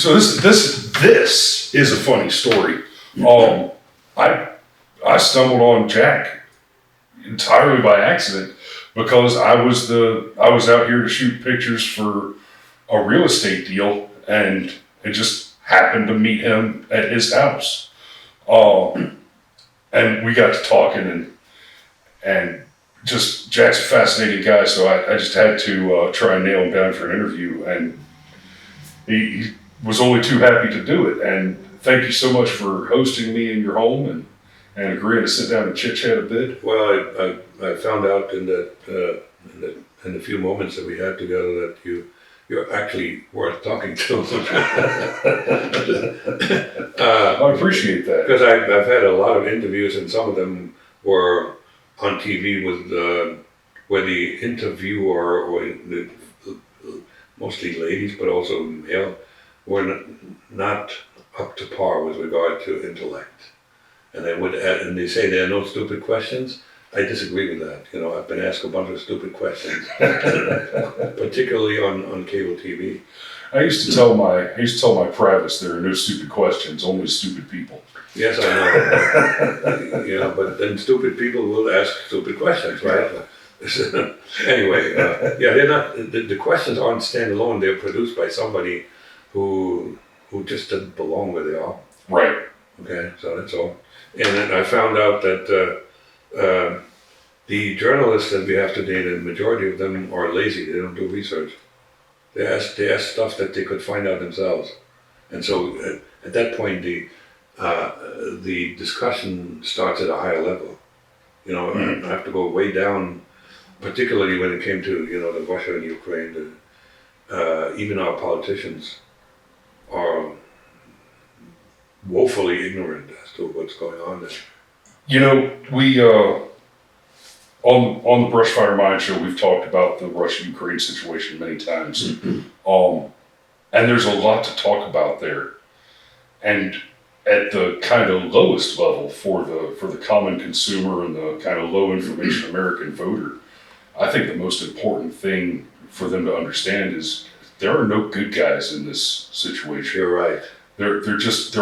So this is a funny story. I stumbled on Jack entirely by accident because I was out here to shoot pictures for a real estate deal, and it just happened to meet him at his house. And we got to talking, and just Jack's a fascinating guy, so I just had to try and nail him down for an interview, and he was only too happy to do it. And thank you so much for hosting me in your home and agreeing to sit down and chit chat a bit. Well, I found out in the few moments that we had together that you're actually worth talking to. I appreciate that. Because I've had a lot of interviews, and some of them were on TV with where the interviewer, or mostly ladies, but also male, were not up to par with regard to intellect. And they say there are no stupid questions. I disagree with that. I've been asked a bunch of stupid questions, particularly on cable TV. I used to tell my privates there are no stupid questions, only stupid people. Yes, I know. But then stupid people will ask stupid questions, right? Anyway, they're not. The questions aren't standalone. They're produced by somebody who just doesn't belong where they are. Right. Okay, so that's all. And then I found out that the journalists that we have today, the majority of them are lazy. They don't do research. They ask stuff that they could find out themselves. And so at that point, the discussion starts at a higher level. I have to go way down, particularly when it came to the Russia and Ukraine. Even our politicians are woefully ignorant as to what's going on there. We on the Brushfire Mind Show, we've talked about the Russia-Ukraine situation many times, and there's a lot to talk about there. And at the kind of lowest level for the common consumer and the kind of low information American voter, I think the most important thing for them to understand is there are no good guys in this situation. You're right. There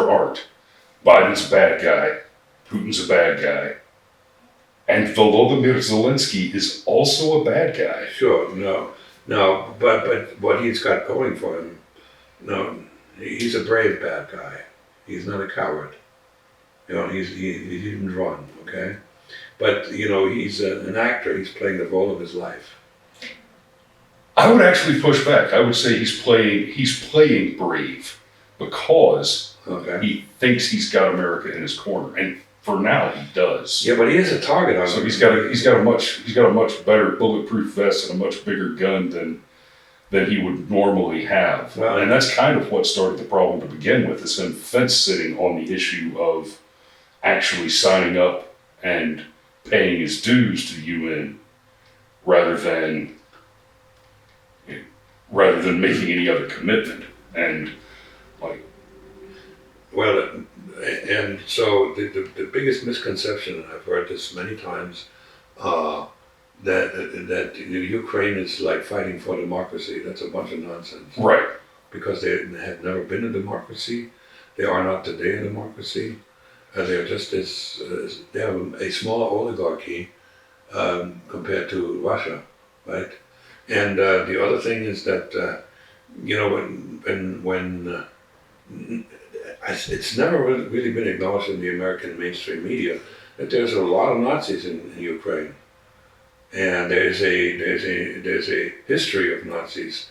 aren't. Biden's a bad guy. Putin's a bad guy. And Volodymyr Zelensky is also a bad guy. Sure, no, but what he's got going for him, he's a brave bad guy. He's not a coward. He didn't run, okay? But, he's an actor. He's playing the role of his life. I would actually push back. I would say he's playing brave because he thinks he's got America in his corner, and for now he does. Yeah, but he is a target on him. So he's got a much better bulletproof vest and a much bigger gun than he would normally have. Well, and that's kind of what started the problem to begin with, is him fence sitting on the issue of actually signing up and paying his dues to the UN rather than making any other commitment. And and so the biggest misconception, and I've heard this many times, that Ukraine is like fighting for democracy. That's a bunch of nonsense. Right. Because they have never been a democracy. They are not today a democracy. They're just they have a small oligarchy compared to Russia, right? And the other thing is that when it's never really been acknowledged in the American mainstream media that there's a lot of Nazis in Ukraine. And there's a history of Nazis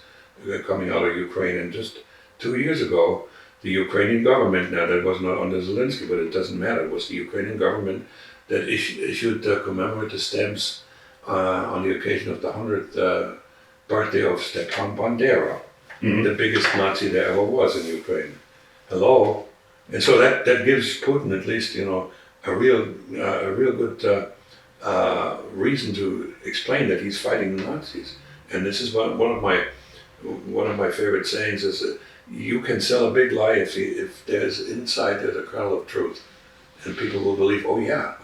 coming out of Ukraine. And just 2 years ago, the Ukrainian government, now that was not under Zelensky, but it doesn't matter, it was the Ukrainian government that issued commemorative stamps on the occasion of the 100th birthday of Stepan Bandera, the biggest Nazi there ever was in Ukraine. Hello? And so that gives Putin at least, a real good reason to explain that he's fighting the Nazis. And this is one of my favorite sayings is that you can sell a big lie if there's a kernel of truth, and people will believe, oh yeah,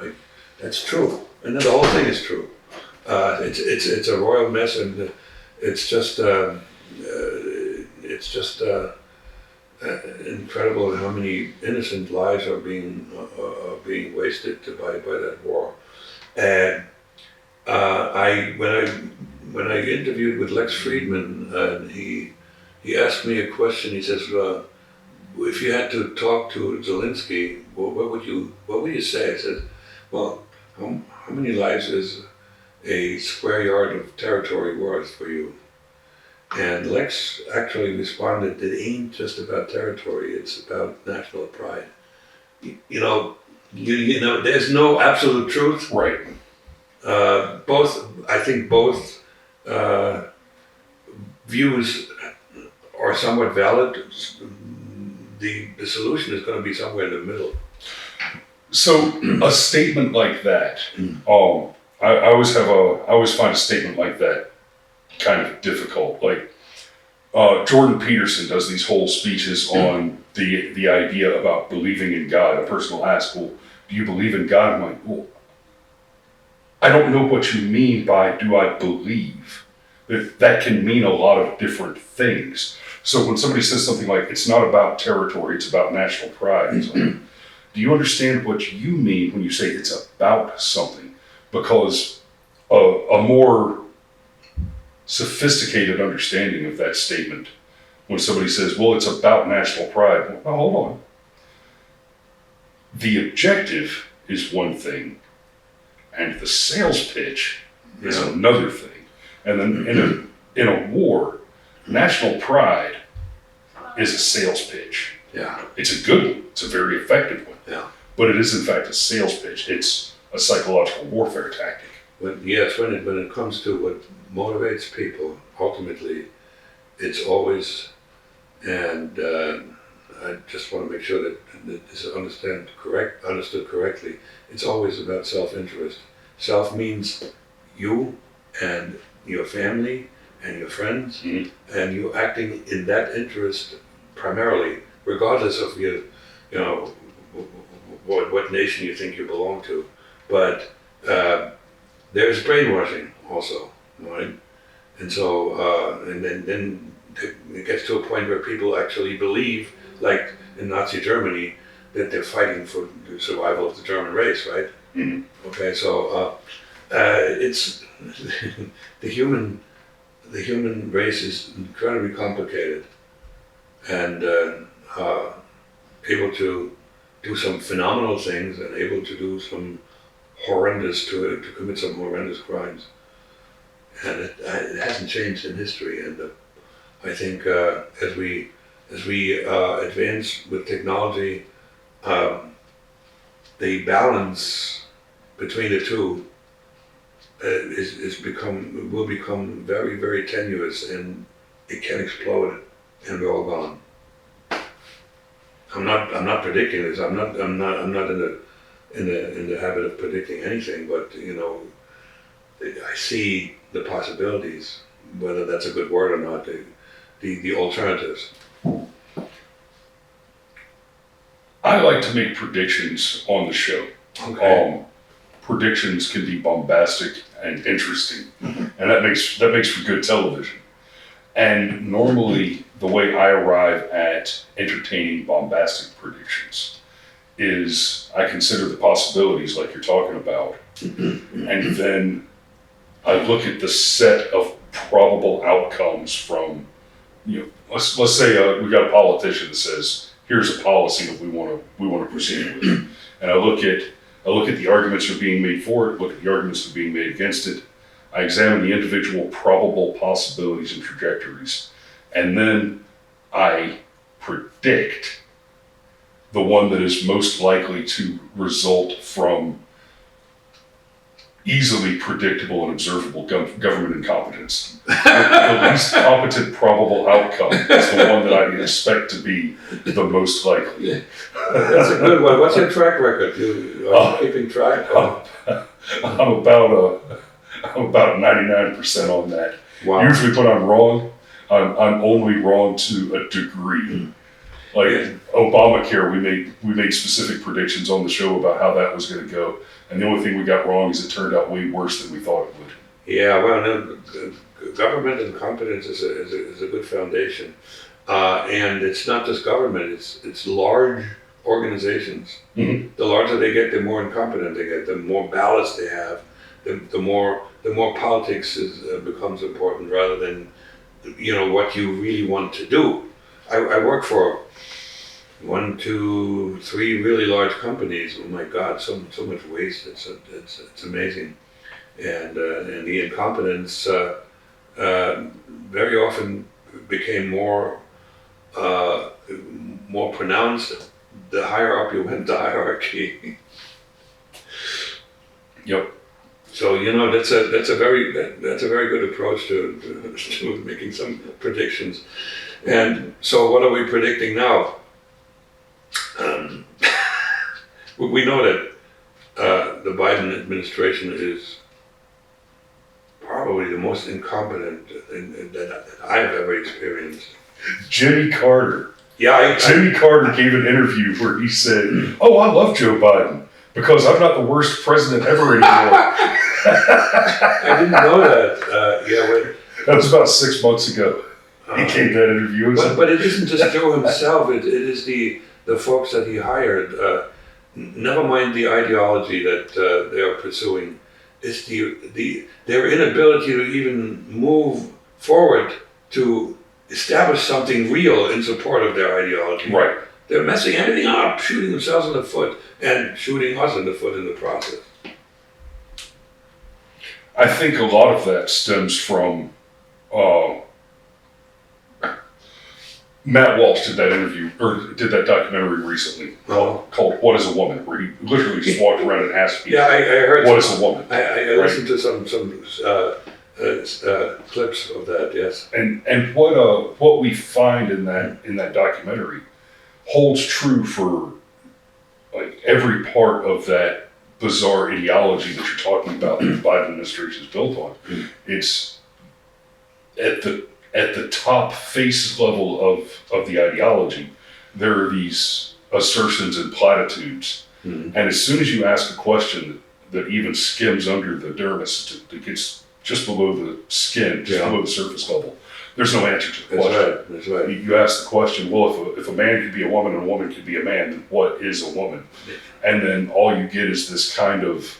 that's true, and then the whole thing is true. It's a royal mess, and it's just incredible how many innocent lives are being wasted by that war. And when I interviewed with Lex Friedman, and he asked me a question. He says, "If you had to talk to Zelensky, what would you say?" I said, "Well, how many lives is a square yard of territory worth for you?" And Lex actually responded, "It ain't just about territory; it's about national pride." You know, there's no absolute truth. Right. I think both views are somewhat valid. The solution is going to be somewhere in the middle. So a statement like that, I always find a statement like that kind of difficult. Like Jordan Peterson does these whole speeches on the idea about believing in God. A person will ask, "Well, do you believe in God?" I'm like, "Well, I don't know what you mean by do I believe." That can mean a lot of different things. So when somebody says something like, "It's not about territory, it's about national pride," it's like, do you understand what you mean when you say it's about something? Because a more sophisticated understanding of that statement, when somebody says, "Well, it's about national pride," well, hold on. The objective is one thing, and the sales pitch is another thing. And then in a war, national pride is a sales pitch. Yeah. It's a good one. It's a very effective one. Yeah. But it is in fact a sales pitch. It's a psychological warfare tactic. When it comes to what motivates people, ultimately, it's always, and I just want to make sure that this is understood correctly. It's always about self-interest. Self means you and your family and your friends, and you acting in that interest primarily, regardless of what nation you think you belong to. But there's brainwashing also, right? And so, and then it gets to a point where people actually believe, like in Nazi Germany, that they're fighting for the survival of the German race, right? Mm-hmm. Okay, so it's the human race is incredibly complicated, and able to do some phenomenal things, and able to do some to commit some horrendous crimes, and it hasn't changed in history. And I think as we advance with technology, the balance between the two will become very, very tenuous, and it can explode, and we're all gone. I'm not predicting this. I'm not in the habit of predicting anything, but I see the possibilities, whether that's a good word or not, the alternatives. I like to make predictions on the show. Okay. Predictions can be bombastic and interesting, and that makes for good television. And normally, the way I arrive at entertaining bombastic predictions is I consider the possibilities, like you're talking about, and then I look at the set of probable outcomes from, let's say we got a politician that says, "Here's a policy that we want to proceed with," and I look at the arguments that are being made for it, look at the arguments that are being made against it. I examine the individual probable possibilities and trajectories, and then I predict the one that is most likely to result from easily predictable and observable government incompetence. The least competent probable outcome is the one that I expect to be the most likely. That's a good one. What's your track record? Are you keeping track? I'm about 99% on that. Wow. Usually when I'm wrong, I'm only wrong to a degree. Like Obamacare, we made specific predictions on the show about how that was going to go, and the only thing we got wrong is it turned out way worse than we thought it would. Yeah, well, no, government incompetence is a good foundation. And it's not just government, it's large organizations. Mhm. The larger they get, the more incompetent they get, the more ballast they have, the more politics becomes important rather than what you really want to do. I work for 1, 2, 3 really large companies. Oh my God, so much waste. It's amazing, and the incompetence very often became more pronounced the higher up you went the hierarchy. Yep. So that's a very good approach to making some predictions. And so what are we predicting now? We know that the Biden administration is probably the most incompetent that I've ever experienced. Jimmy Carter. Yeah, Jimmy Carter gave an interview where he said, "Oh, I love Joe Biden because I'm not the worst president ever anymore." I didn't know that. That was about 6 months ago. He gave that interview. But it isn't just Joe himself. It is the folks that he hired. Never mind the ideology that they are pursuing. It's their inability to even move forward to establish something real in support of their ideology. Right. They're messing everything up, shooting themselves in the foot, and shooting us in the foot in the process. I think a lot of that stems from Matt Walsh did that interview, or did that documentary recently called What is a Woman, where he literally just walked around and asked people, I heard what is a woman? I listened to some clips of that, yes. And what we find in that documentary holds true for like every part of that bizarre ideology that you're talking about that the Biden administration is built on. It's at the top face level of the ideology, there are these assertions and platitudes. And as soon as you ask a question that even skims under the dermis, that gets just below the skin, just below the surface level, there's no answer to the question. That's right. You ask the question, well, if a man could be a woman and a woman could be a man, then what is a woman? And then all you get is this kind of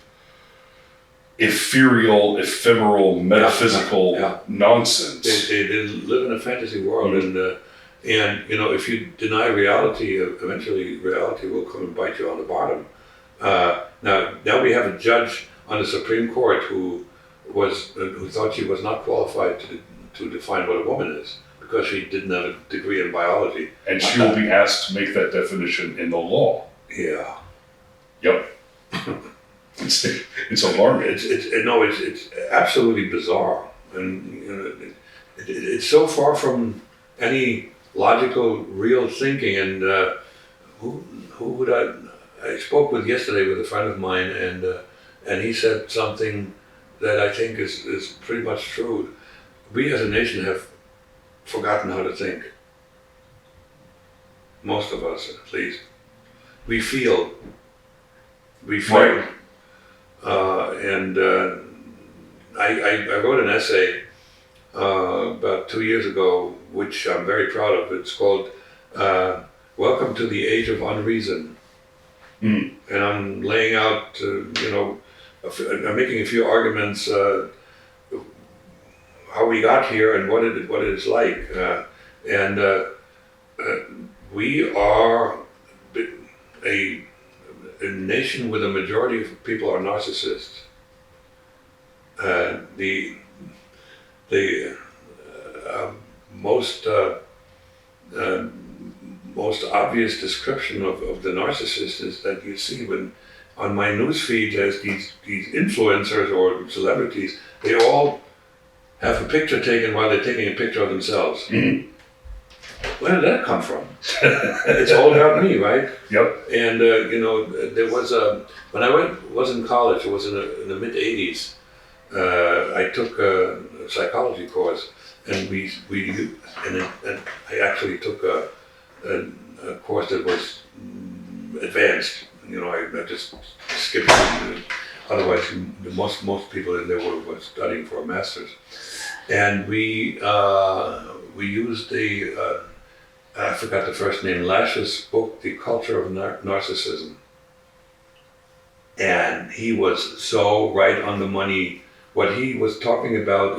ethereal, ephemeral, metaphysical nonsense. They live in a fantasy world, and if you deny reality, eventually reality will come and bite you on the bottom. Now we have a judge on the Supreme Court who thought she was not qualified to define what a woman is because she didn't have a degree in biology, and she will be asked to make that definition in the law. Yeah. Yep. It's alarming. It's absolutely bizarre, and it's so far from any logical, real thinking. And who would I spoke with yesterday with a friend of mine, and he said something that I think is pretty much true. We as a nation have forgotten how to think. Most of us, at least. We feel. Right. I wrote an essay about 2 years ago, which I'm very proud of. It's called Welcome to the Age of Unreason. And I'm laying out, I'm making a few arguments how we got here and what it is like. We are a nation with a majority of people are narcissists. The most obvious description of the narcissist is that you see when on my newsfeed as these influencers or celebrities, they all have a picture taken while they're taking a picture of themselves. Where did that come from? It's all about me, right? Yep. And there was when I was in college, it was in the mid '80s. I took a psychology course, and I actually took a course that was advanced. I just skipped it. Otherwise, most people in there were studying for a master's, and we used I forgot the first name, Lash's book, The Culture of Narcissism. And he was so right on the money. What he was talking about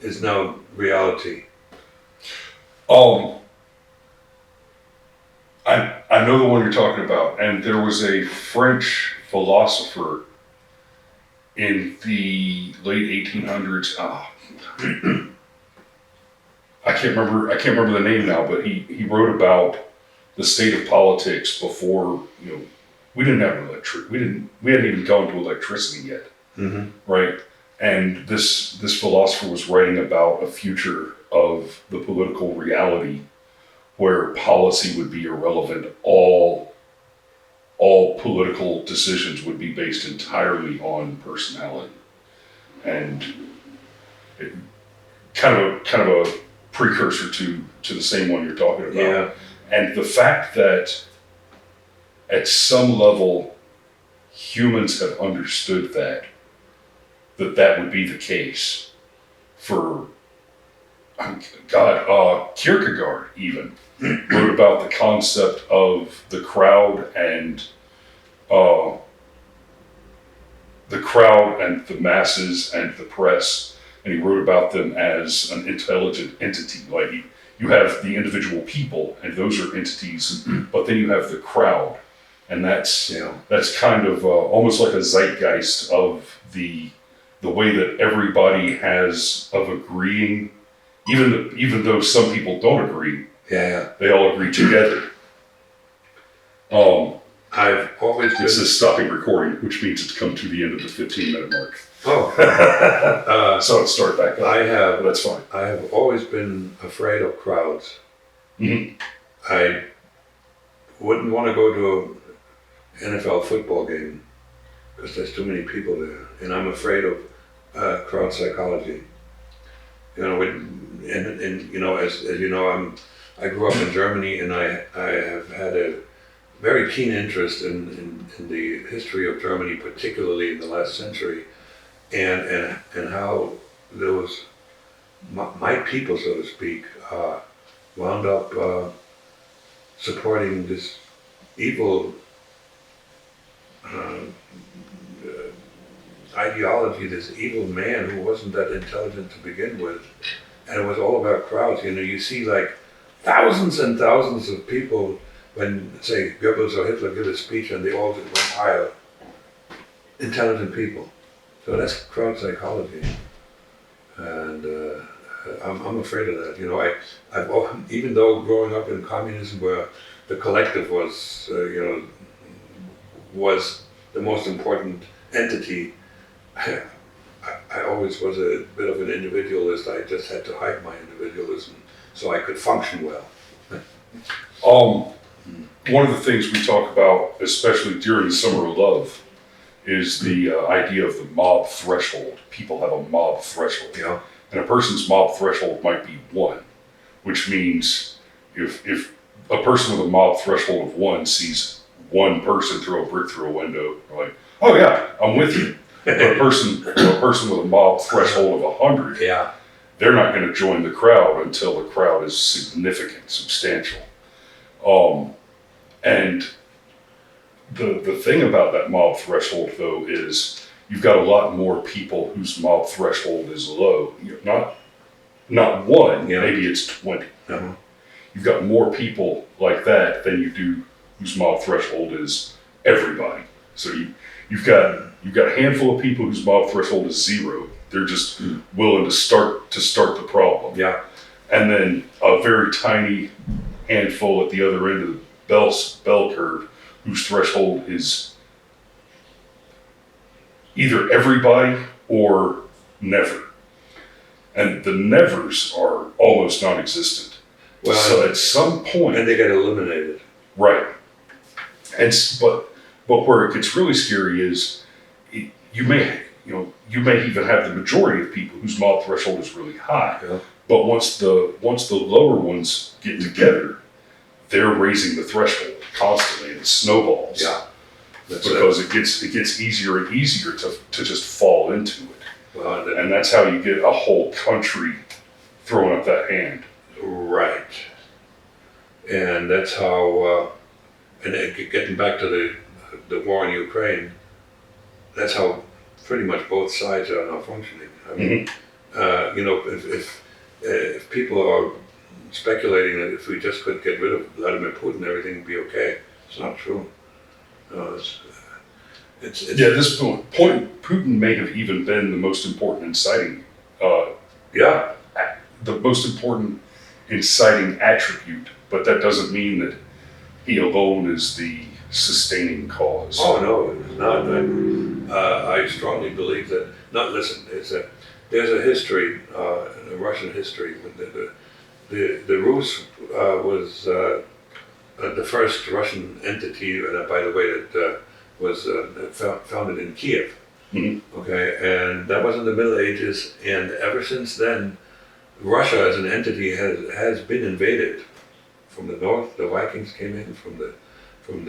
is now reality. I know the one you're talking about, and there was a French philosopher in the late 1800s. I can't remember the name now, but he wrote about the state of politics before, we didn't have we hadn't even gone to electricity yet, right? And this philosopher was writing about a future of the political reality where policy would be irrelevant. All political decisions would be based entirely on personality, and it, kind of a precursor to the same one you're talking about. Yeah. And the fact that at some level humans have understood that would be the case for Kierkegaard even wrote about the concept of the crowd and the masses and the press, and he wrote about them as an intelligent entity. Like you have the individual people, and those are entities, but then you have the crowd, and that's kind of almost like a zeitgeist of the way that everybody has of agreeing, even though some people don't agree. Yeah. They all agree together. I've always been... This is stopping recording, which means it's come to the end of the 15-minute mark. Oh. So let's start back up. That's fine. I have always been afraid of crowds. Mm-hmm. I wouldn't want to go to an NFL football game because there's too many people there, and I'm afraid of crowd psychology. As you know, I grew up in Germany, and I have had a very keen interest in the history of Germany, particularly in the last century, and how those my people, so to speak, wound up supporting this evil ideology, this evil man who wasn't that intelligent to begin with, and it was all about crowds. You see like thousands and thousands of people when, say, Goebbels or Hitler give a speech, and they all just went higher. Intelligent people. So that's crowd psychology, and I'm afraid of that. I've even though growing up in communism, where the collective was the most important entity, I always was a bit of an individualist. I just had to hide my individualism so I could function well. One of the things we talk about, especially during the Summer of Love, is the idea of the mob threshold. People have a mob threshold. Yeah. And a person's mob threshold might be 1, which means if a person with a mob threshold of 1 sees one person throw a brick through a window, they're like, oh yeah, I'm with you. But a person with a mob threshold of 100, they're not going to join the crowd until the crowd is significant, substantial. And the thing about that mob threshold, though, is you've got a lot more people whose mob threshold is low. Not 1, maybe it's 20. Uh-huh. You've got more people like that than you do whose mob threshold is everybody. So you've got a handful of people whose mob threshold is 0. They're just willing to start the problem. Yeah. And then a very tiny handful at the other end of the bell curve whose threshold is either everybody or never. And the nevers are almost non-existent. Well, so at some point... And they get eliminated. Right. But where it gets really scary is you may even have the majority of people whose mob threshold is really high. Yeah. But once the lower ones get together, they're raising the threshold constantly, and it snowballs. Yeah. Because it gets easier and easier to just fall into it. Well, and that's how you get a whole country throwing up that hand. Right. And that's how, getting back to the war in Ukraine, that's how pretty much both sides are now functioning. I mean, if people are speculating that if we just could get rid of Vladimir Putin, everything would be okay, it's not true. No, this point, Putin may have even been the most important inciting, yeah, the most important inciting attribute, but that doesn't mean that he alone is the sustaining cause. Oh no, it's not. I strongly believe that. No, listen, there's a history, a Russian history. The Rus was the first Russian entity, and by the way, that was founded in Kiev. Mm-hmm. Okay, and that was in the Middle Ages, and ever since then, Russia as an entity has been invaded. From the north, the Vikings came in. From the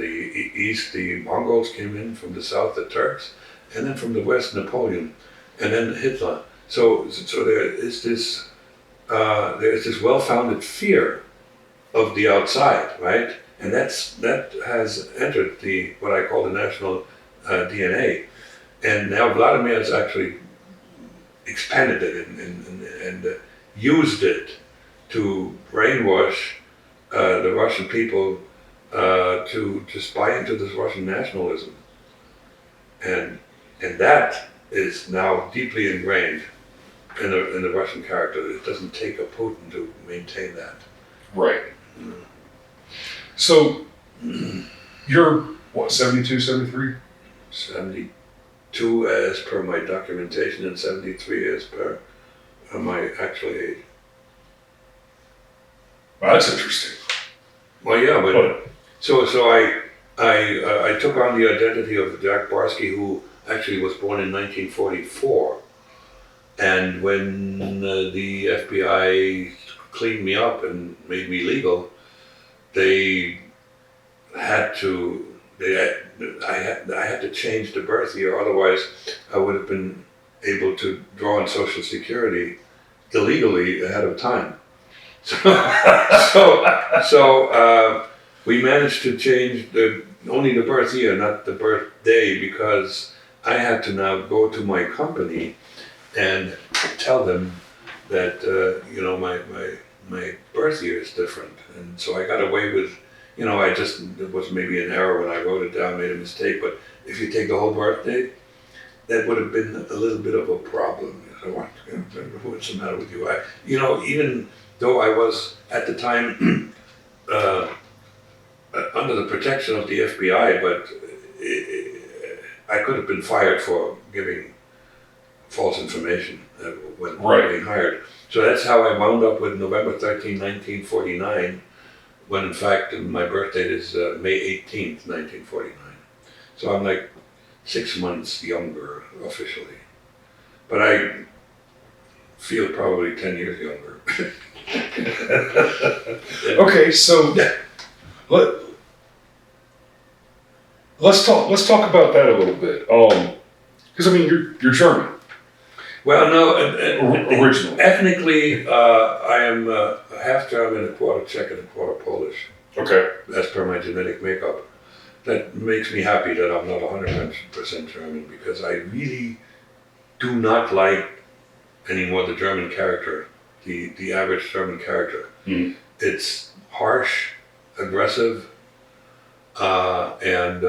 east, the Mongols came in. From the south, the Turks, and then from the west, Napoleon, and then Hitler. So there's this well-founded fear of the outside, right? And that has entered what I call the national DNA. And now Vladimir has actually expanded it and used it to brainwash the Russian people to just buy into this Russian nationalism. And that is now deeply ingrained in the Russian character. It doesn't take a Putin to maintain that. Right. So, you're, what, 72, 73? 72 as per my documentation and 73 as per my actual age. Well, that's interesting. Well, yeah, but so I took on the identity of Jack Barsky, who actually was born in 1944. And when the FBI cleaned me up and made me legal, I had to change the birth year, otherwise I would have been able to draw on Social Security illegally ahead of time. So we managed to change only the birth year, not the birthday, because I had to now go to my company and tell them that my birth year is different, and so I got away with, it was maybe an error when I wrote it down, made a mistake, but if you take the whole birthday, that would have been a little bit of a problem. So what's the matter with you? Even though I was at the time under the protection of the FBI, but I could have been fired for giving false information when being hired. So that's how I wound up with November 13, 1949, when in fact my birth date is May 18th, 1949. So I'm like 6 months younger officially. But I feel probably 10 years younger. Okay, so let's talk about that a little bit. Because I mean, you're German. Well, no, originally. Ethnically, I am half German, a quarter Czech, and a quarter Polish. Okay. As per my genetic makeup. That makes me happy that I'm not 100% German, because I really do not like anymore the German character, the average German character. Mm. It's harsh, aggressive, and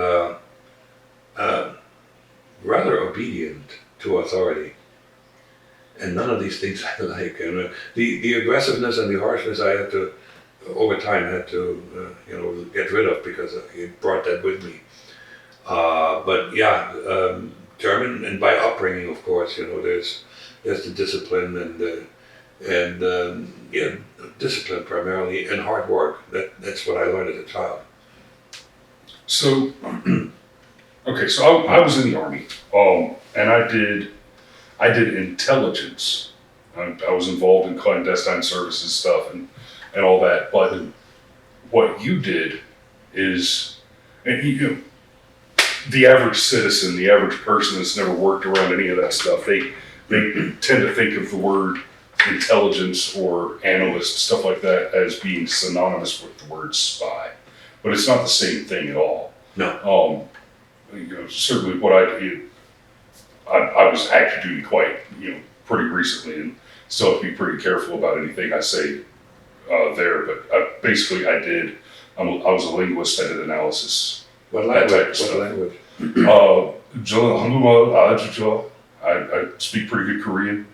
rather obedient to authority. And none of these things I like. And the aggressiveness and the harshness I had to, over time, get rid of, because it brought that with me. But yeah, German, and by upbringing, of course, there's the discipline and discipline primarily, and hard work. That's what I learned as a child. So, okay, so I was in the Army, and I did intelligence. I was involved in clandestine services stuff and all that. But what you did is, and the average citizen, the average person that's never worked around any of that stuff, they tend to think of the word intelligence or analyst, stuff like that, as being synonymous with the word spy. But it's not the same thing at all. No. Certainly what I was active duty quite, pretty recently, and still have to be pretty careful about anything I say there. But basically, I was a linguist. I did analysis. What That type of language? stuff. What language? I speak pretty good Korean.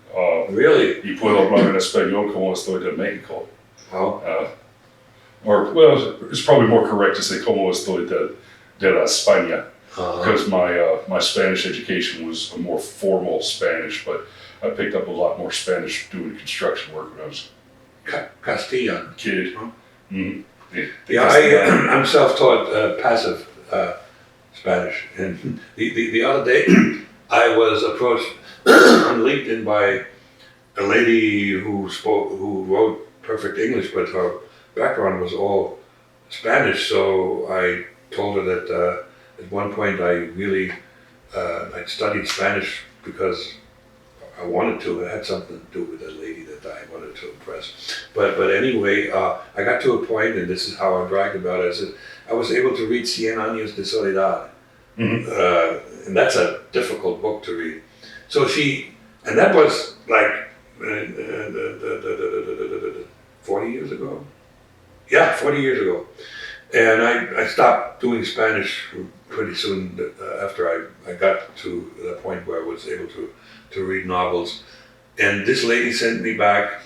Really? Y puedo hablar en español como estoy de México. How? It's probably more correct to say como estoy de la España, because my Spanish education was a more formal Spanish, but I picked up a lot more Spanish doing construction work when I was Castilian. a kid. Huh? Mm-hmm. Yeah, I'm self-taught passive Spanish. And the other day, I was approached on LinkedIn by a lady who wrote perfect English, but her background was all Spanish. So I told her that at one point I studied Spanish because I wanted to. It had something to do with a lady that I wanted to impress. But anyway, I got to a point, and this is how I bragged about it. I was able to read Cien Años de Soledad. Mm-hmm. And that's a difficult book to read. So and that was like 40 years ago. Yeah, 40 years ago. And I stopped doing Spanish pretty soon after I got to the point where I was able to read novels. And this lady sent me back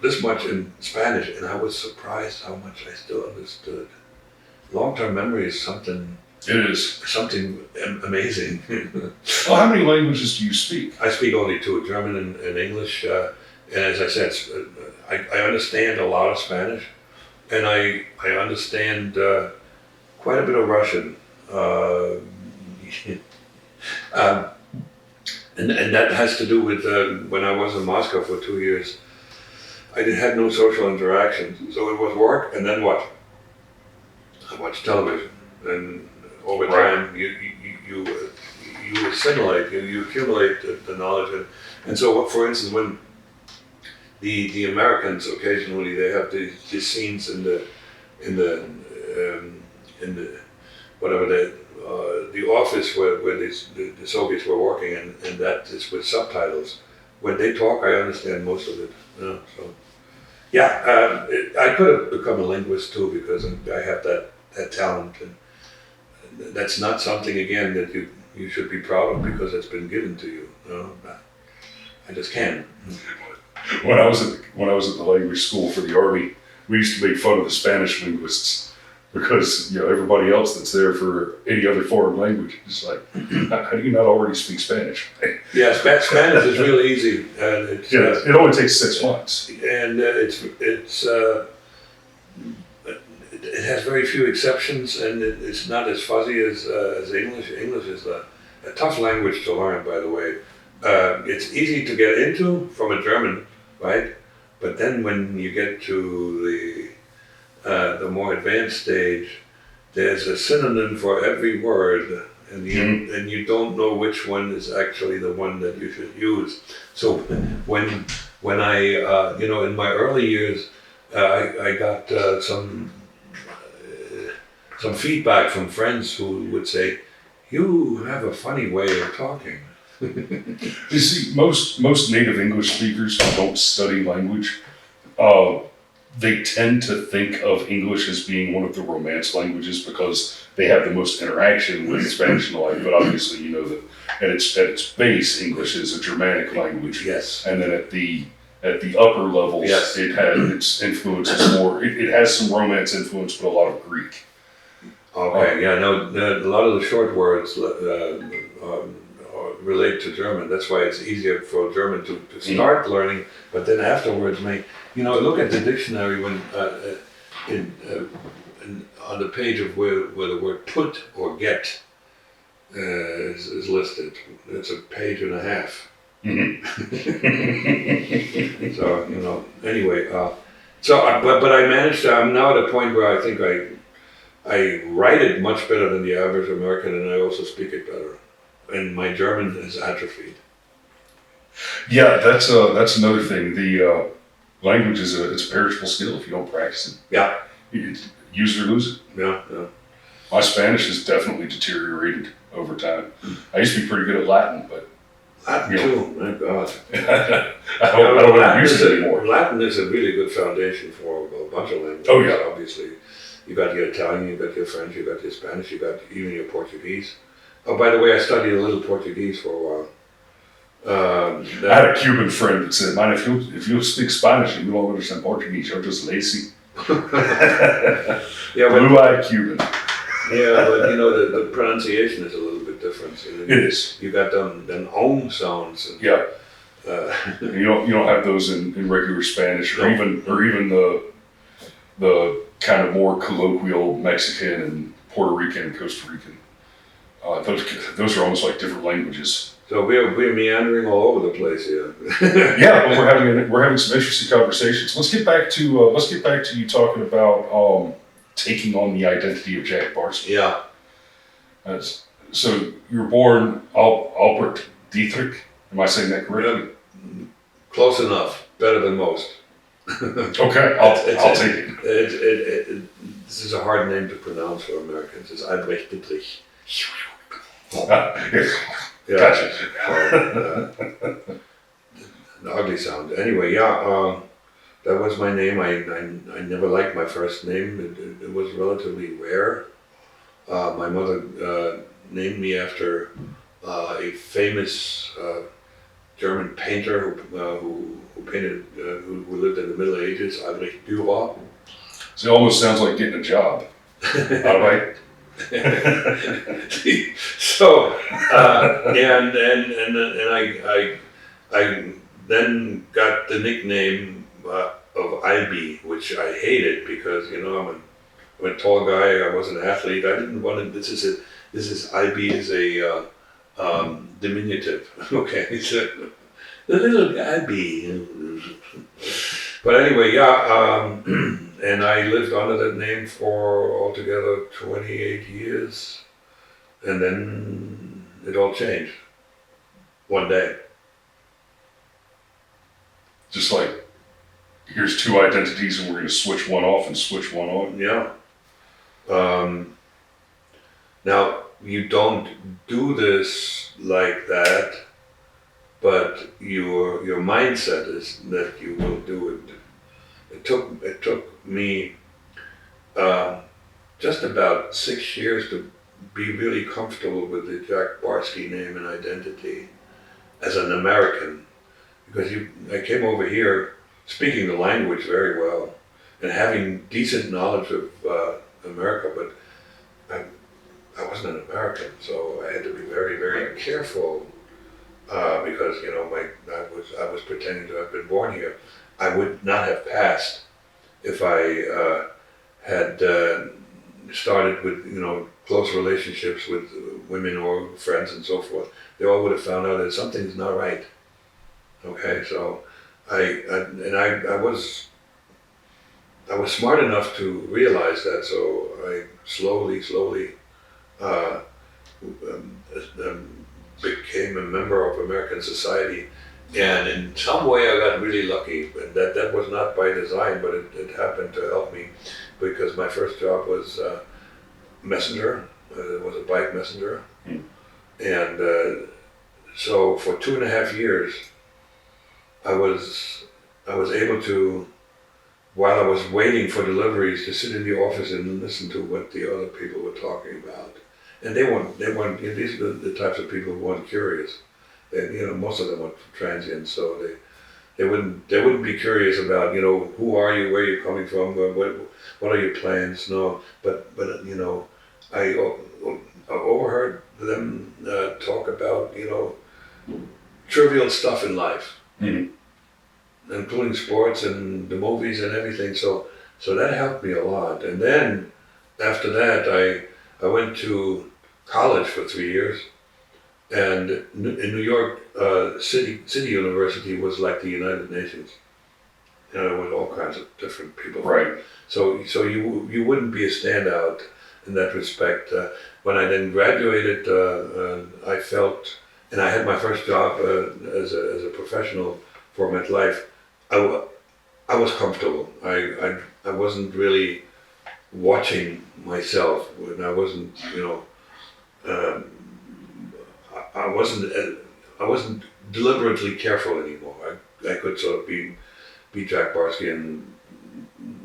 this much in Spanish, and I was surprised how much I still understood. Long-term memory is something. It is. Something amazing. Well, how many languages do you speak? I speak only two, German and English. And as I said, I understand a lot of Spanish, and I understand quite a bit of Russian. And that has to do with when I was in Moscow for 2 years. I had no social interaction, so it was work, and then what? I watched television, and over time you assimilate, you accumulate the knowledge, and so for instance, when the Americans occasionally they have these scenes in the whatever the office where the Soviets were working, and that is with subtitles. When they talk, I understand most of it. So yeah, I could have become a linguist too because I have that talent, and that's not something again that you should be proud of because it's been given to you. I just can't. When I was at the language school for the Army, we used to make fun of the Spanish linguists because everybody else that's there for any other foreign language is like, how do you not already speak Spanish? Yeah, Spanish is real easy. It only takes 6 months, and it has very few exceptions, and it's not as fuzzy as English. English is a tough language to learn, by the way. It's easy to get into from a German, right? But then when you get to the more advanced stage, there's a synonym for every word, and you don't know which one is actually the one that you should use. So when I in my early years, I got some feedback from friends who would say, "You have a funny way of talking." You see, most native English speakers who don't study language, they tend to think of English as being one of the Romance languages because they have the most interaction with Spanish and the like. But obviously, that at its base, English is a Germanic language. Yes. And then at the upper levels, yes. It has its influences more. It has some Romance influence, but a lot of Greek. Okay. Yeah. No. A lot of the short words relate to German. That's why it's easier for German to start learning, but then afterwards look at the dictionary when on the page of where the word put or get is listed. It's a page and a half. Mm-hmm. So anyway, but I managed to. I'm now at a point where I think I write it much better than the average American, and I also speak it better. And my German is atrophied. Yeah, that's another thing. The language is it's a perishable skill if you don't practice it. Yeah. You use it or lose it. Yeah, yeah. My Spanish has definitely deteriorated over time. I used to be pretty good at Latin, but Latin too, my God. I don't ever use it anymore. Latin is a really good foundation for a bunch of languages. Oh, yeah. Obviously, you got your Italian, you got your French, you got your Spanish, you got even your Portuguese. Oh, by the way, I studied a little Portuguese for a while. I had a Cuban friend that said, "Man, if you speak Spanish and you don't understand Portuguese, you're just lazy." Yeah, Blue-eyed Cuban. yeah, but you know the pronunciation is a little bit different. You know, It is. You got them sounds. And, Yeah. Uh, You don't have those in regular Spanish or No. even the kind of more colloquial Mexican and Puerto Rican and Costa Rican. Those are almost like different languages. so we're meandering all over the place here. Yeah, but we're having some interesting conversations. Let's get back to you talking about taking on the identity of Jack Barsky. Yeah, So you were born Albert Dietrich. Am I saying that correctly? close enough. Better than most. Okay, I'll take it. This is a hard name to pronounce for Americans. It's Albrecht Dietrich. Yeah. Gotcha. An ugly sound. Anyway, yeah, that was my name. I never liked my first name. It was relatively rare. My mother named me after a famous German painter who painted, who lived in the Middle Ages, Albrecht Dürer. So it almost sounds like getting a job. All right. So and I then got the nickname of Albi, which I hated because I'm a tall guy. I was an athlete. I didn't want to. This is Albi is a diminutive. Okay, it's the little Albi. But anyway, yeah. And I lived under that name for altogether 28 years. And then it all changed. One day. Just like, here's two identities and we're going to switch one off and switch one on. Yeah. Now, you don't do this like that, but your mindset is that you will do it. It took me just about 6 years to be really comfortable with the Jack Barsky name and identity as an American, because I came over here speaking the language very well and having decent knowledge of America, but I wasn't an American, so I had to be very, very careful because I was pretending to have been born here. I would not have passed if I had started with close relationships with women or friends and so forth. They all would have found out that something's not right. Okay, so I was smart enough to realize that. So I slowly became a member of American society. And in some way I got really lucky, and that was not by design, but it happened to help me, because my first job was messenger. It was a bike messenger. And so for 2.5 years, I was able to, while I was waiting for deliveries, to sit in the office and listen to what the other people were talking about. And they weren't, these are the types of people who weren't curious. And, most of them were transients, so they wouldn't be curious about, who are you, where you're coming from, what are your plans? No, but I overheard them talk about, trivial stuff in life, including sports and the movies and everything. So that helped me a lot. And then after that, I went to college for 3 years. And in New York, City University was like the United Nations. With all kinds of different people. Right. So you wouldn't be a standout in that respect. When I then graduated, I felt and I had my first job as a professional for MetLife, I was comfortable. I wasn't really watching myself, and I wasn't, um, I wasn't deliberately careful anymore. I could sort of be Jack Barsky and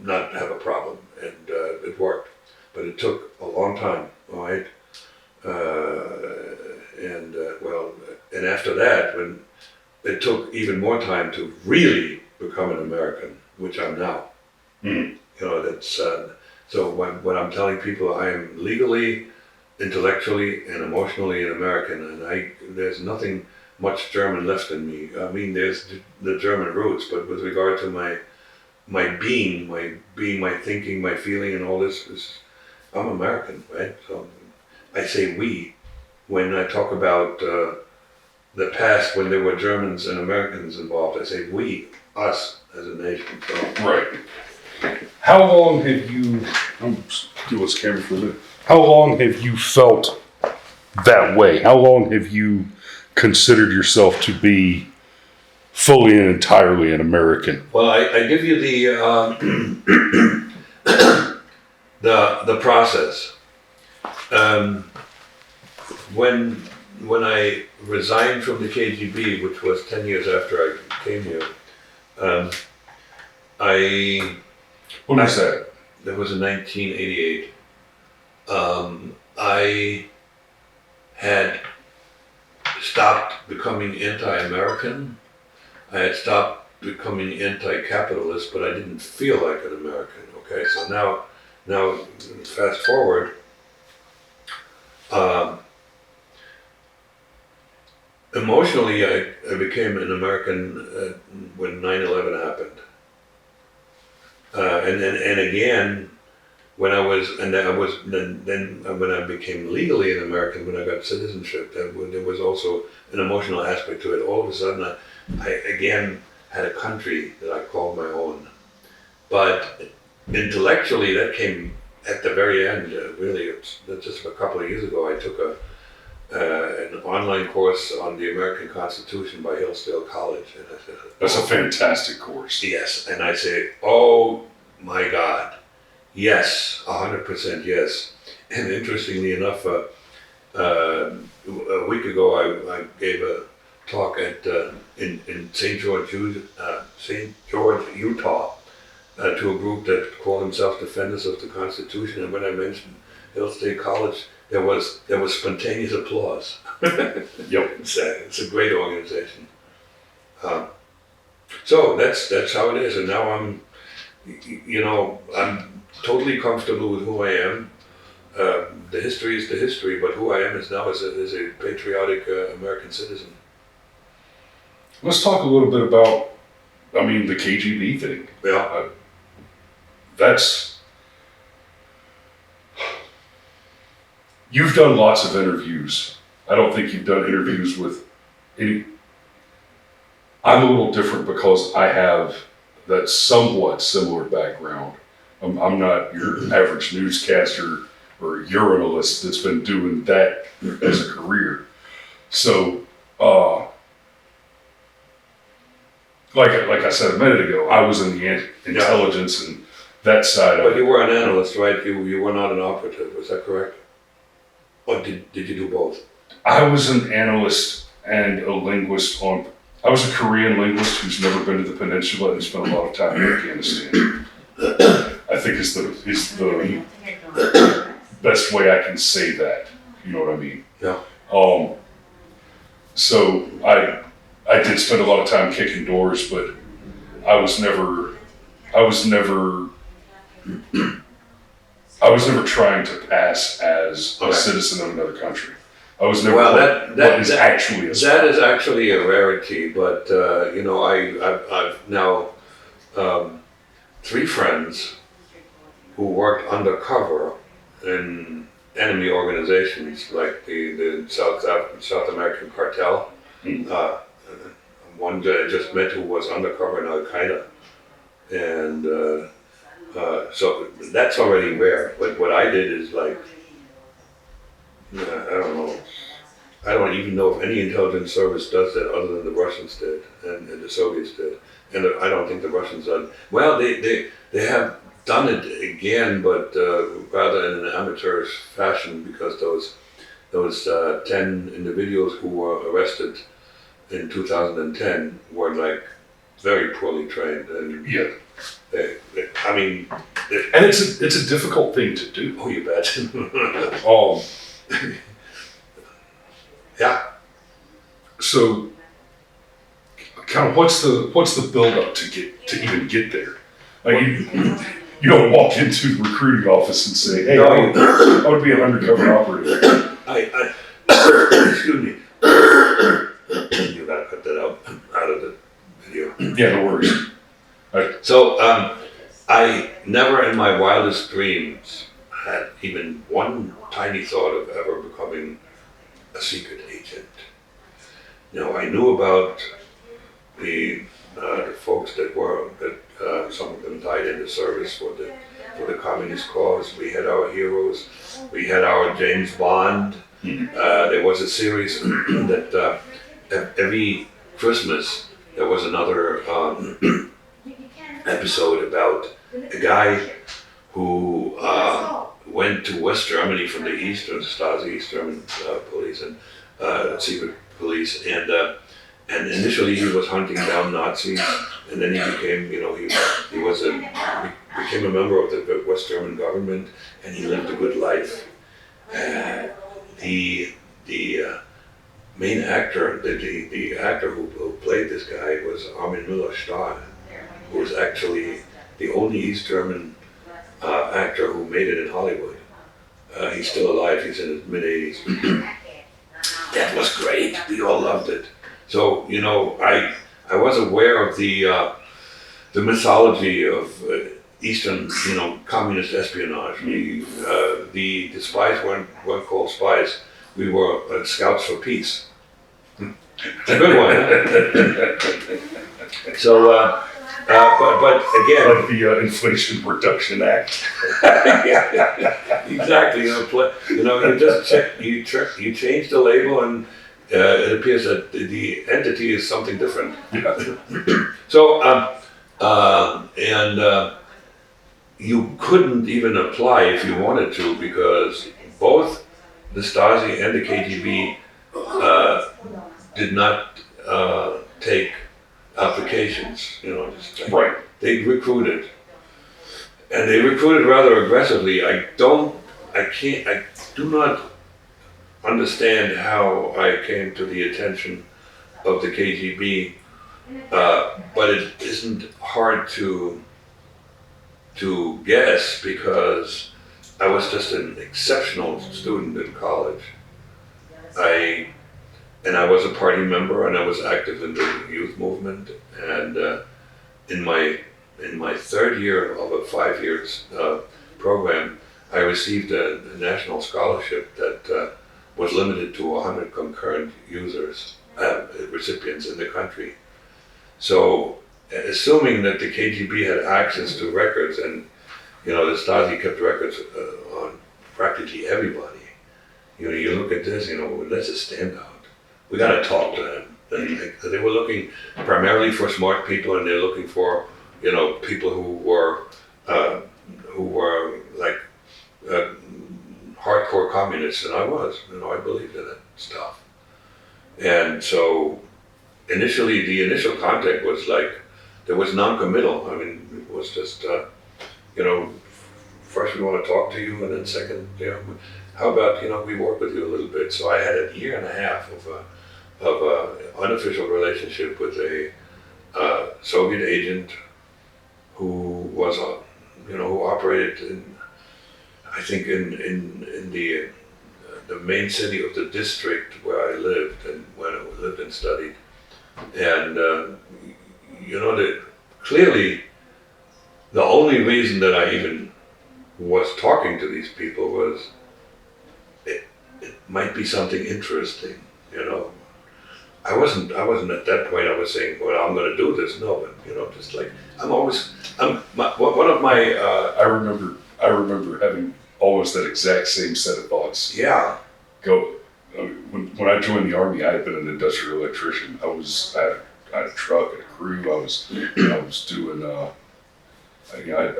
not have a problem, and it worked. But it took a long time, all right? And after that, when it took even more time to really become an American, which I'm now. Mm. That's so when I'm telling people I am legally, intellectually, and emotionally an American, and there's nothing much German left in me. I mean, there's the German roots, but with regard to my being, my thinking, my feeling, and all this, I'm American, right? So I say we when I talk about the past when there were Germans and Americans involved. I say we, us as a nation. So. Right. How long have you? I'm do this camera for a minute. How long have you felt that way? How long have you considered yourself to be fully and entirely an American? Well, I give you the process. When I resigned from the KGB, which was 10 years after I came here, When was that? That was in 1988. I had stopped becoming anti-American. I had stopped becoming anti-capitalist, but I didn't feel like an American. Okay, so now fast forward. Emotionally, I became an American when 9/11 happened, and again when then when I became legally an American, when I got citizenship, there was also an emotional aspect to it. All of a sudden, I again had a country that I called my own, but intellectually that came at the very end. Really, it's just a couple of years ago. I took an online course on the American Constitution by Hillsdale College, and I said, That's a fantastic course. yes, and I say, oh my God, yes, 100% yes. And interestingly enough, a week ago I gave a talk at in St. George, Utah, to a group that called themselves Defenders of the Constitution, and when I mentioned Hillsdale College, there was spontaneous applause. Yep. It's a great organization. So that's how it is, and now I'm totally comfortable with who I am. The history is the history, but who I am is now as a patriotic American citizen. Let's talk a little bit about, the KGB thing. Yeah. You've done lots of interviews. I don't think you've done interviews with any. I'm a little different because I have that somewhat similar background. I'm not your average newscaster or urinalist that's been doing that as a career. So, like I said a minute ago, I was in the intelligence and that side of it. But you were an analyst, right? You were not an operative, is that correct? Or did you do both? I was an analyst and a linguist I was a Korean linguist who's never been to the peninsula and spent a lot of time in Afghanistan. I think is the best way I can say that. You know what I mean? Yeah. So I did spend a lot of time kicking doors, but I was never trying to pass as a citizen of another country. I was never that is actually a rarity, but I've now 3 friends who worked undercover in enemy organizations like the South American cartel. One that I just met who was undercover in Al Qaeda, and so that's already rare. But what I did is like, I don't know, I don't even know if any intelligence service does that other than the Russians did and the Soviets did. And I don't think the Russians done. Well, they have done it again, but rather in an amateurish fashion, because those 10 individuals who were arrested in 2010 were like very poorly trained. And Yeah. I mean, And it's a difficult thing to do. oh, you bet. Yeah. So, kind of, what's the build up to even get there? Like you don't walk into the recruiting office and say, "Hey, No. I would be an undercover operative." I excuse me. You gotta cut that out of the video. Yeah, no worries. So, I never in my wildest dreams had even one tiny thought of ever becoming a secret agent. I knew about the folks that some of them died in the service for the communist cause. We had our heroes. We had our James Bond. There was a series that every Christmas there was another episode about a guy who went to West Germany from the East, or the Stasi, East German police and secret police, and initially he was hunting down Nazis, and then he became, he became a member of the West German government, and he lived a good life. The main actor, the actor who played this guy was Armin Müller-Stahl, who was actually the only East German actor who made it in Hollywood. He's still alive, he's in his mid-80s. That was great, we all loved it. So, I was aware of the mythology of Eastern, communist espionage. The spies weren't called spies, we were scouts for peace. A good one, huh? So, but again, Like the Inflation Reduction Act. yeah, exactly. You change the label, and it appears that the entity is something different. Yeah. So, you couldn't even apply if you wanted to, because both the Stasi and the KGB did not take applications. Right. They recruited, and they recruited rather aggressively. I do not understand how I came to the attention of the KGB, but it isn't hard to guess, because I was just an exceptional student in college. I was a party member, and I was active in the youth movement. And in my third year of a 5 years program, I received a national scholarship that was limited to 100 concurrent recipients in the country. So, assuming that the KGB had access to records, and the Stasi kept records on practically everybody. You look at this, let's just stand out. We got to talk to them. They were looking primarily for smart people, and they're looking for, people who were like hardcore communists, and I was. I believed in that stuff. And so, the initial contact was like, there was non-committal. I mean, it was just, first we want to talk to you, and then second, how about, we work with you a little bit. So I had a year and a half of unofficial relationship with a Soviet agent who was, who operated in, I think in the main city of the district where I lived and studied. And, clearly the only reason that I even was talking to these people was it might be something interesting, I wasn't at that point, I was saying, well, I'm going to do this. No, but, just like, one of my... I remember having almost that exact same set of thoughts. Yeah. When when I joined the Army, I had been an industrial electrician. I had a truck and a crew. I was doing, I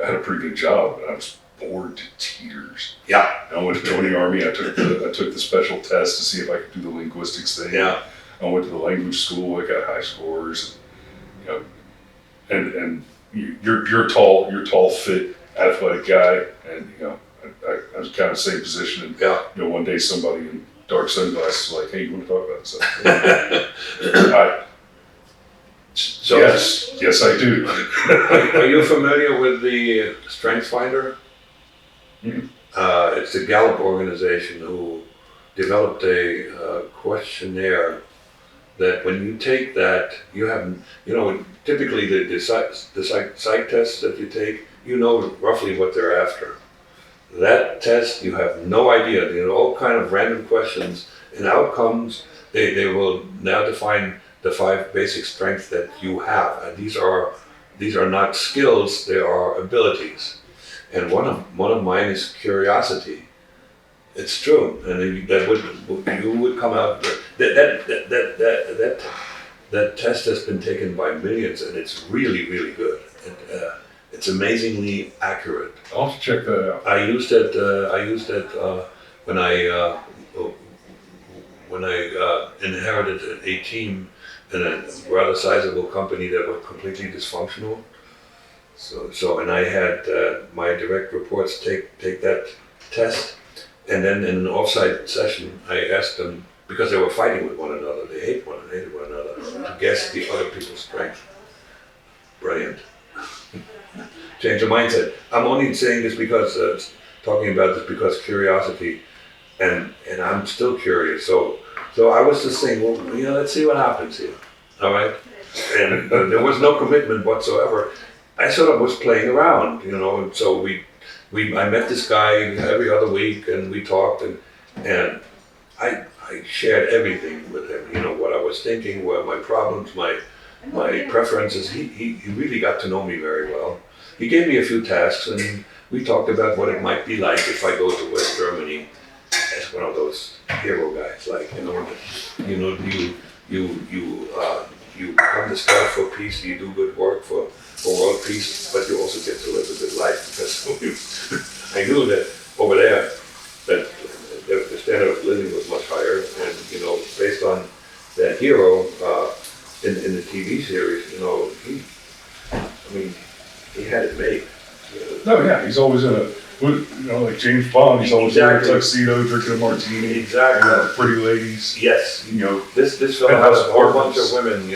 had a pretty good job, but I was bored to tears. Yeah. And I went to join the Army. I took the special test to see if I could do the linguistics thing. Yeah. I went to the language school. I got high scores. And you're a tall, fit, athletic guy, and I was kind of the same position. And Yeah. one day somebody in dark sunglasses was like, "Hey, you want to talk about something?" So yes, I do. Are you familiar with the Strength Finder? Mm-hmm. It's the Gallup organization who developed a questionnaire that when you take that, you have, typically the psych tests that you take, roughly what they're after. That test, you have no idea. All kind of random questions and outcomes. They will now define the 5 basic strengths that you have, and these are not skills; they are abilities. And one of mine is curiosity. It's true, and you would come out. That test has been taken by millions, and it's really, really good. It's amazingly accurate. I'll have to check that out. I used it when I inherited a team in a rather sizable company that was completely dysfunctional. And I had my direct reports take that test, and then in an offsite session, I asked them, because they were fighting with one another, they hated one another, to guess the other people's strength. Brilliant. Change of mindset. I'm only saying this because, talking about this because curiosity, and I'm still curious. So I was just saying, well, let's see what happens here. All right? And there was no commitment whatsoever. I sort of was playing around, and so I met this guy every other week, and we talked, and I shared everything with him, what I was thinking, what my problems, my preferences. He really got to know me very well. He gave me a few tasks, and we talked about what it might be like if I go to West Germany as one of those hero guys, like, you come to strive for peace, you do good work for world peace, but you also get to live a good life, because I knew that over there, that the standard of living was much higher, and, based on that hero, in the TV series, he had it made. No, yeah, he's always in like James Bond, he's always Exactly. in a tuxedo, drinking a martini. Exactly. Pretty ladies. Yes. This fellow has a whole bunch of women,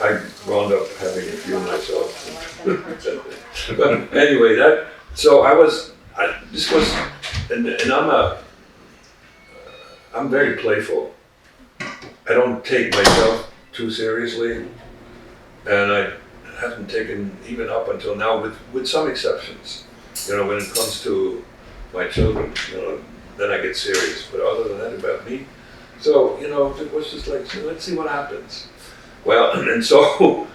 I wound up having a few myself. But anyway, I'm very playful. I don't take myself too seriously, and I haven't taken even up until now, with some exceptions. When it comes to my children, then I get serious. But other than that, about me, so it was just like, so let's see what happens. Well, and so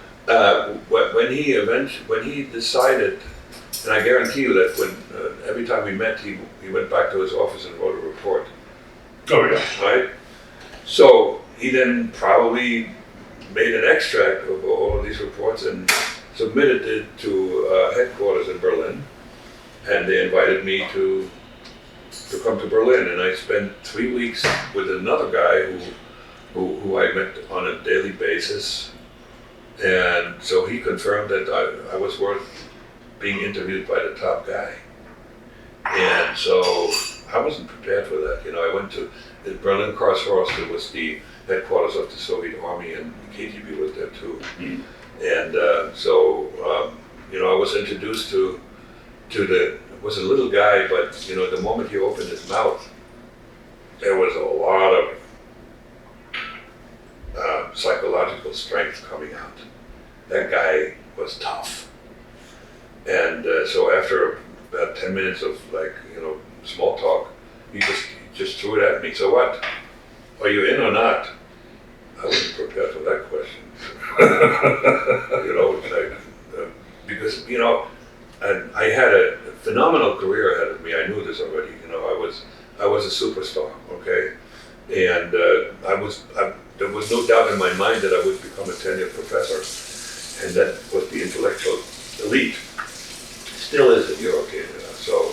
when he decided, and I guarantee you that when every time we met, he went back to his office and wrote a report. Oh yeah. Right. So he then probably made an extract of all of these reports and submitted it to headquarters in Berlin, and they invited me to come to Berlin, and I spent 3 weeks with another guy who I met on a daily basis, and so he confirmed that I was worth being interviewed by the top guy, and so I wasn't prepared for that. I went to Berlin Karlshorst. It was the headquarters of the Soviet Army, and the KGB was there too. Mm. And I was introduced to it was a little guy, but the moment he opened his mouth, there was a lot of psychological strength coming out. That guy was tough. And so after about 10 minutes of small talk, he just threw it at me. So what? Are you in or not? I wasn't prepared for that question. Because I had a phenomenal career ahead of me. I knew this already. I was a superstar. Okay, And there was no doubt in my mind that I would become a tenured professor, and that was the intellectual elite. Still is in Europe, so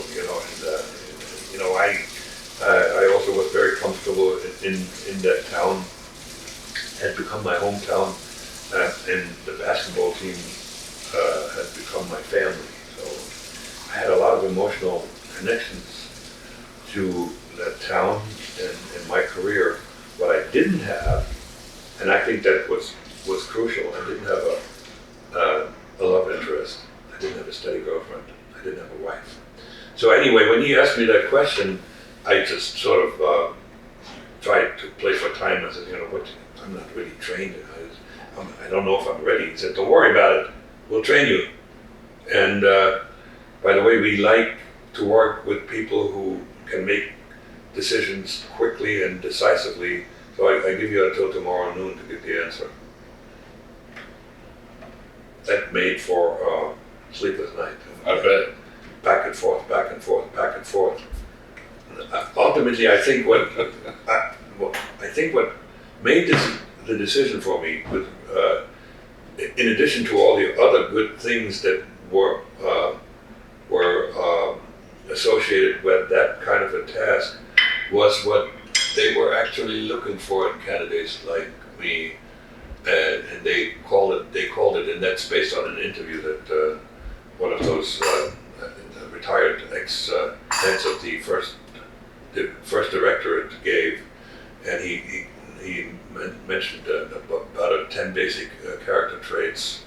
I also was very comfortable in that town. Had become my hometown, and the basketball team had become my family. So I had a lot of emotional connections to that town and my career. What I didn't have, and I think that was crucial, I didn't have a love interest. I didn't have a steady girlfriend. I didn't have a wife. So anyway, when he asked me that question, I just sort of tried to play for time. I said, I'm not really trained. I don't know if I'm ready. He said, don't worry about it. We'll train you. And by the way, we like to work with people who can make decisions quickly and decisively. So I give you until tomorrow noon to get the answer. That made for sleepless night. I bet. Back and forth, back and forth, back and forth. Ultimately, I think what made the decision for me, in addition to all the other good things that were associated with that kind of a task, was what they were actually looking for in candidates like me, and they called it, and that's based on an interview that one of those retired ex-heads of the first directorate gave, and he mentioned about 10 basic character traits,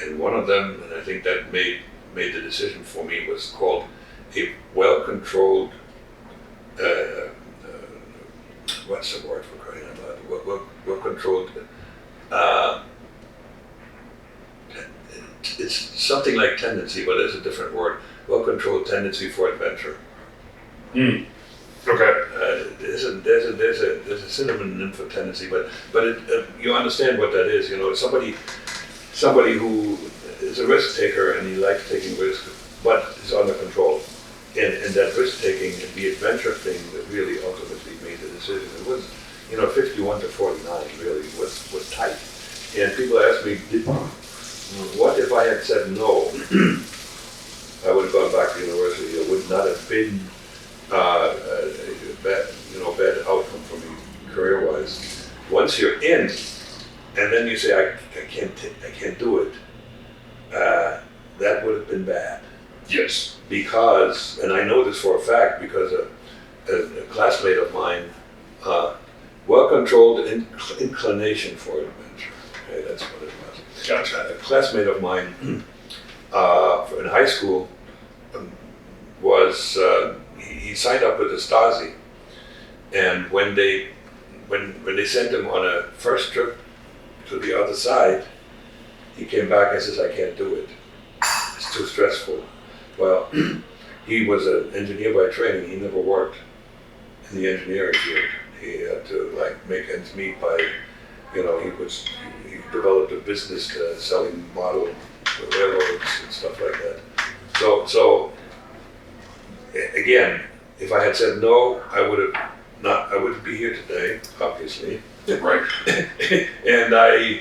and one of them, and I think that made the decision for me, was called a well-controlled. What's the word for crying out loud? Well-controlled. It's something like tendency, but it's a different word. Well-controlled tendency for adventure. Okay. There's a synonym for tendency, but you understand what that is. Somebody who is a risk taker and he likes taking risks, but is under control. And that risk taking and the adventure thing that really ultimately made the decision. It was, 51 to 49 really was tight. And people ask me, what if I had said no? I would have gone back to university. It would not have been bad outcome for me career-wise. Once you're in, and then you say I can't do it, that would have been bad. Yes. Because, and I know this for a fact, because a classmate of mine, well-controlled inclination for adventure. Okay, that's what it was. Gotcha. A classmate of mine in high school was he signed up with the Stasi, and when they sent him on a first trip to the other side, he came back and says, I can't do it. It's too stressful. Well, he was an engineer by training. He never worked in the engineering field. He had to make ends meet by, he developed a business selling model railroads and stuff like that. So again, if I had said no, I wouldn't be here today, obviously. Right. And I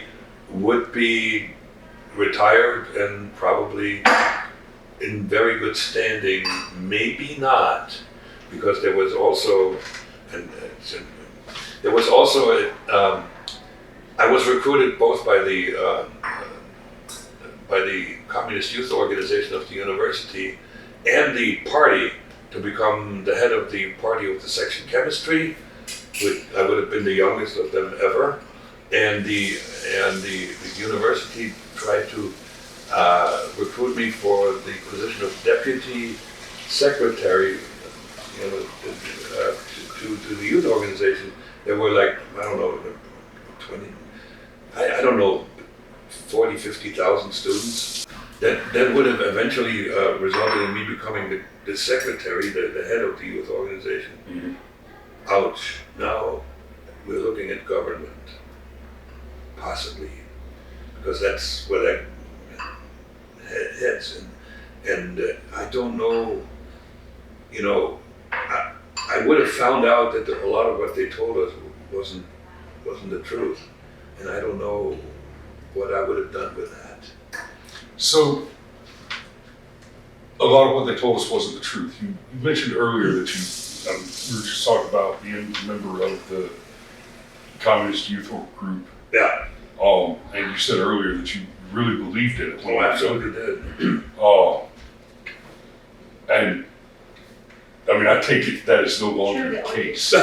would be retired and probably in very good standing, maybe not, because there was also, I was recruited both by the Communist Youth Organization of the university and the party to become the head of the party of the section chemistry. I would have been the youngest of them ever, and the university tried to recruit me for the position of deputy secretary, to the youth organization. There were 40, 50,000 students. That would have eventually resulted in me becoming the secretary, the head of the youth organization. Mm-hmm. Ouch. Now we're looking at government, possibly, because that's where that heads. And I don't know, I I would have found out that a lot of what they told us wasn't the truth, and I don't know what I would have done with that. So, a lot of what they told us wasn't the truth. You mentioned earlier that we were just talking about being a member of the communist youth group. Yeah. And you said earlier that you really believed in it. Oh, absolutely did. And I mean, I take it that is no longer the case.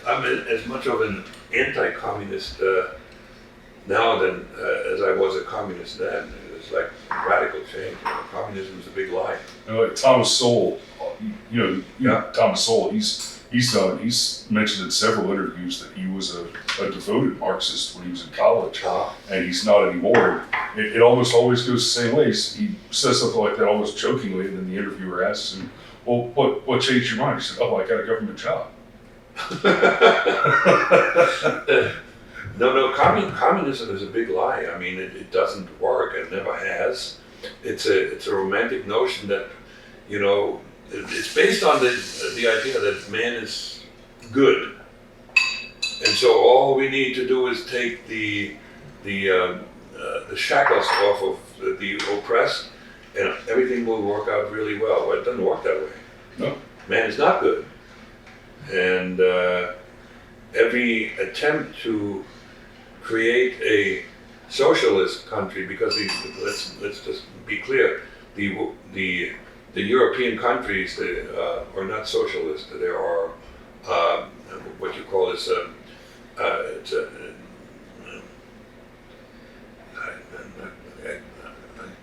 I'm as much of an anti-communist now than as I was a communist then. It's like a radical change. Communism is a big lie. Like Thomas Sowell, Yeah. Thomas Sowell, he's mentioned in several interviews that he was a devoted Marxist when he was in college, and he's not anymore. It almost always goes the same way. He says something like that almost jokingly, and then the interviewer asks him, "Well, what changed your mind?" He said, "Oh, I got a government job." No, communism is a big lie. I mean, it doesn't work. It never has. It's a romantic notion that, it's based on the idea that man is good, and so all we need to do is take the shackles off of the oppressed, and everything will work out really well. Well, it doesn't work that way. No. Man is not good, and every attempt to create a socialist country, because let's just be clear, the European countries are not socialist. There are what you call this. I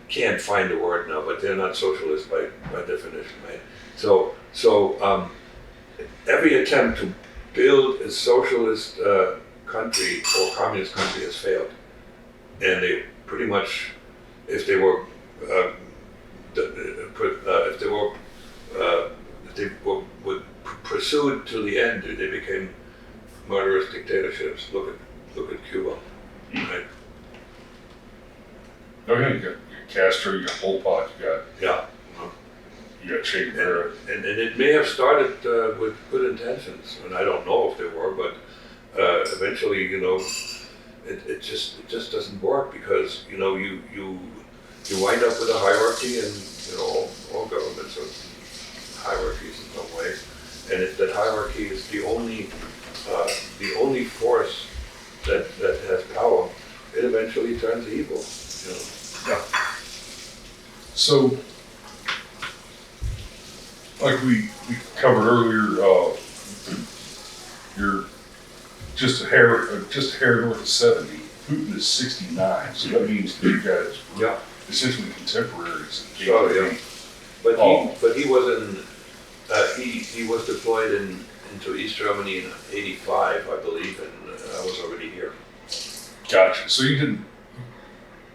can't find the word now, but they're not socialist by definition, right? So every attempt to build a socialist country or communist country has failed, and they pretty much, if they were pursued to the end, they became murderous dictatorships. Look at Cuba, right? Okay, you got Castro, you got Pol Pot, you got Che Guevara. And it may have started with good intentions, and I don't know if they were, but eventually, it just doesn't work, because you wind up with a hierarchy, and all governments are hierarchies in some ways, and if that hierarchy is the only force that has power, it eventually turns evil. Yeah. So, like we covered earlier, you're just a hair north of 70. Putin is 69, so that means that you guys were essentially contemporaries. So yeah, but he was he was deployed into East Germany in '85, I believe, and I was already here. Gotcha. So you didn't.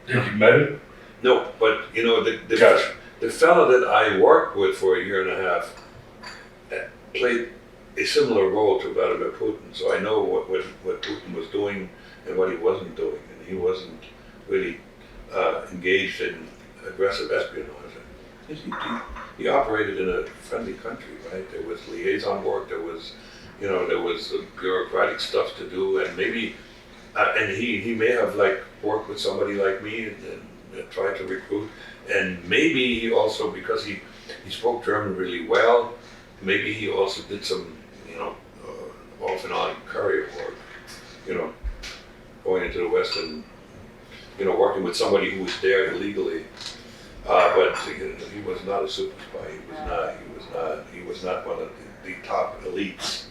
Have you met him? No, but Gotcha. the fellow that I worked with for a year and a half played a similar role to Vladimir Putin, so I know what Putin was doing and what he wasn't doing, and he wasn't really engaged in aggressive espionage. He operated in a friendly country, right? There was liaison work, there was bureaucratic stuff to do, and maybe, and he may have worked with somebody like me and tried to recruit, and maybe he also, because he spoke German really well, maybe he also did some, off and on courier work, going into the West and, working with somebody who was there illegally. But he was not a super spy. He was not one of the top elites,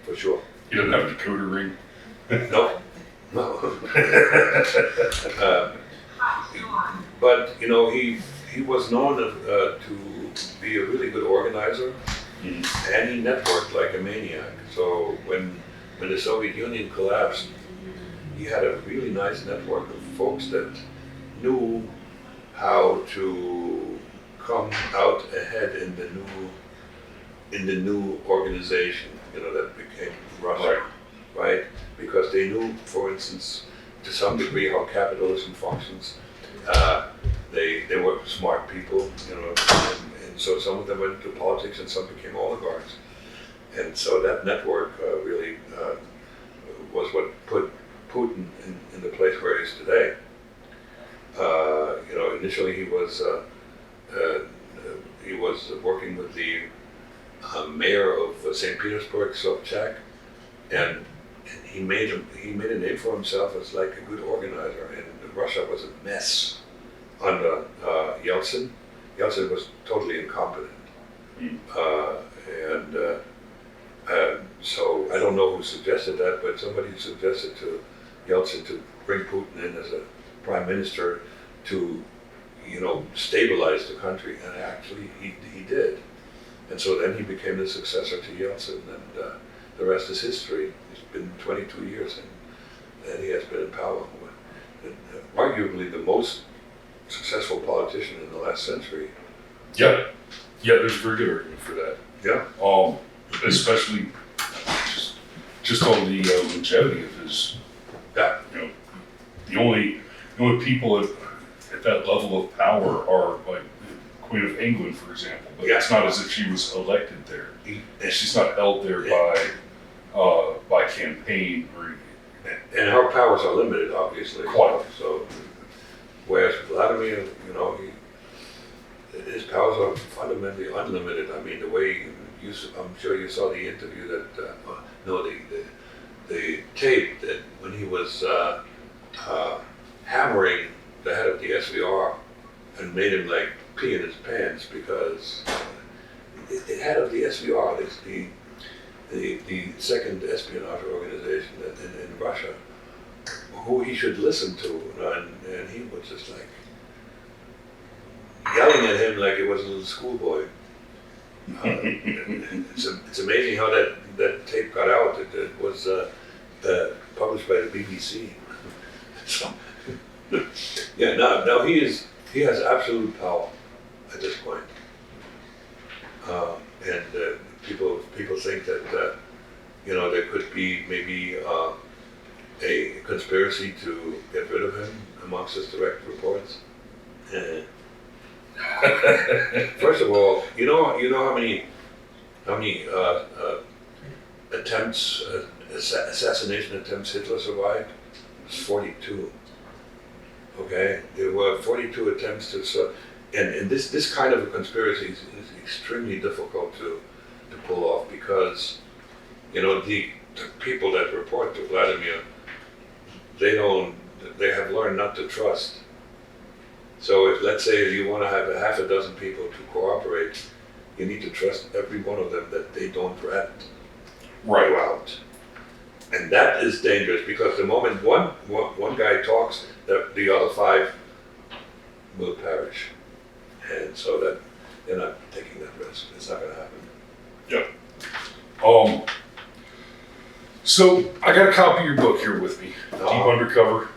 for sure. He doesn't have a decoder ring. No. But he was known to be a really good organizer, and he networked like a maniac. So when the Soviet Union collapsed, he had a really nice network of folks that knew how to come out ahead in the new organization, that became Russia, right? Because they knew, for instance, to some degree, how capitalism functions. They were smart people, and so some of them went into politics and some became oligarchs. And so that network really was what put Putin in the place where he is today. Initially he was working with the mayor of St. Petersburg, Sobchak, and he made a name for himself as like a good organizer. And Russia was a mess under Yeltsin. Yeltsin was totally incompetent, so I don't know who suggested that, but somebody suggested to Yeltsin to bring Putin in as a prime minister to, stabilize the country, and actually he did. And so then he became the successor to Yeltsin, and the rest is history. It's been 22 years, and he has been in power. Arguably the most successful politician in the last century. Yeah, there's a very good argument for that. Yeah. Especially just on the longevity of his. Yeah. The only people at that level of power are like the Queen of England, for example. But it's not as if she was elected there. She's not held there by campaign or. And her powers are limited, obviously. Quite. So, whereas Vladimir, his powers are fundamentally unlimited. I mean, the way I'm sure you saw the interview the tape that when he was hammering the head of the SVR and made him like pee in his pants because the head of the SVR is the second espionage organization in Russia, who he should listen to, and he was just like yelling at him like it was a little schoolboy. It's amazing how that tape got out. It was published by the BBC. So, now he has absolute power at this point, and people think that there could be maybe a conspiracy to get rid of him amongst his direct reports. First of all, you know how many attempts, assassination attempts Hitler survived? It was 42. Okay, there were 42 attempts and this kind of a conspiracy is extremely difficult to pull off because the people that report to Vladimir, they have learned not to trust. So if, let's say, you want to have a half a dozen people to cooperate, you need to trust every one of them that they don't rat you out. And that is dangerous because the moment one guy talks, the other five will perish. And so that they're not taking that risk. It's not going to happen. Yeah. So I got a copy of your book here with me, Deep Undercover.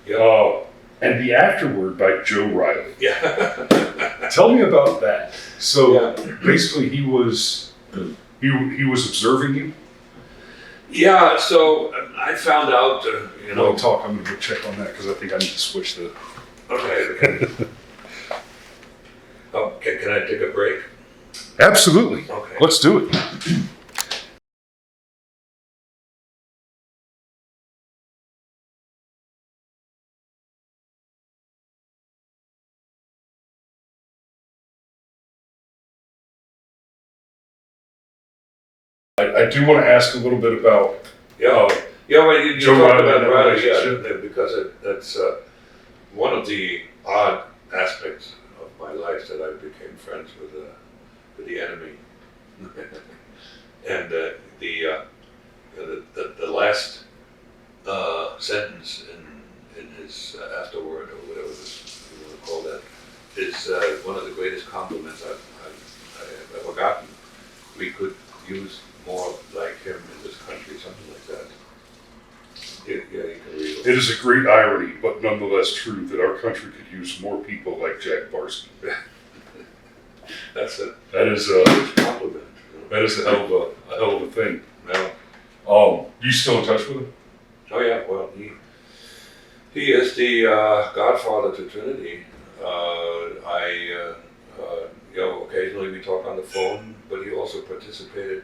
Yeah. And The Afterword by Joe Riley. Yeah. Tell me about that. So basically, he was observing you. Yeah. So I found out. I'm going to go check on that because I think I need to switch the. Okay. Okay. Can I take a break? Absolutely. Okay. Let's do it. I do want to ask a little bit about Well, you Joe talked Riley about Riley, relationship. because that's one of the odd aspects of my life that I became friends with the enemy, and the last sentence in his afterword or whatever you want to call that is one of the greatest compliments I've ever gotten. We could use more like him in this country, something like that. Yeah, you can read it. It is a great irony, but nonetheless true, that our country could use more people like Jack Barsky. That's it. That is Huge compliment. that is a hell of a thing. Well, You still in touch with him? oh yeah, well he is the godfather to Trinity. occasionally we talk on the phone, but he also participated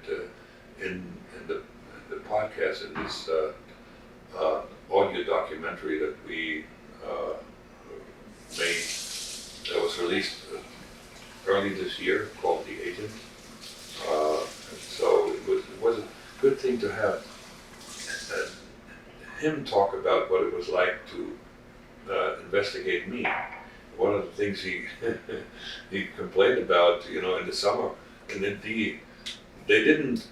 in the podcast, in this audio documentary that we made, that was released early this year, called The Agent. So it was a good thing to have him talk about what it was like to investigate me. One of the things he he complained about, in the summer, and they didn't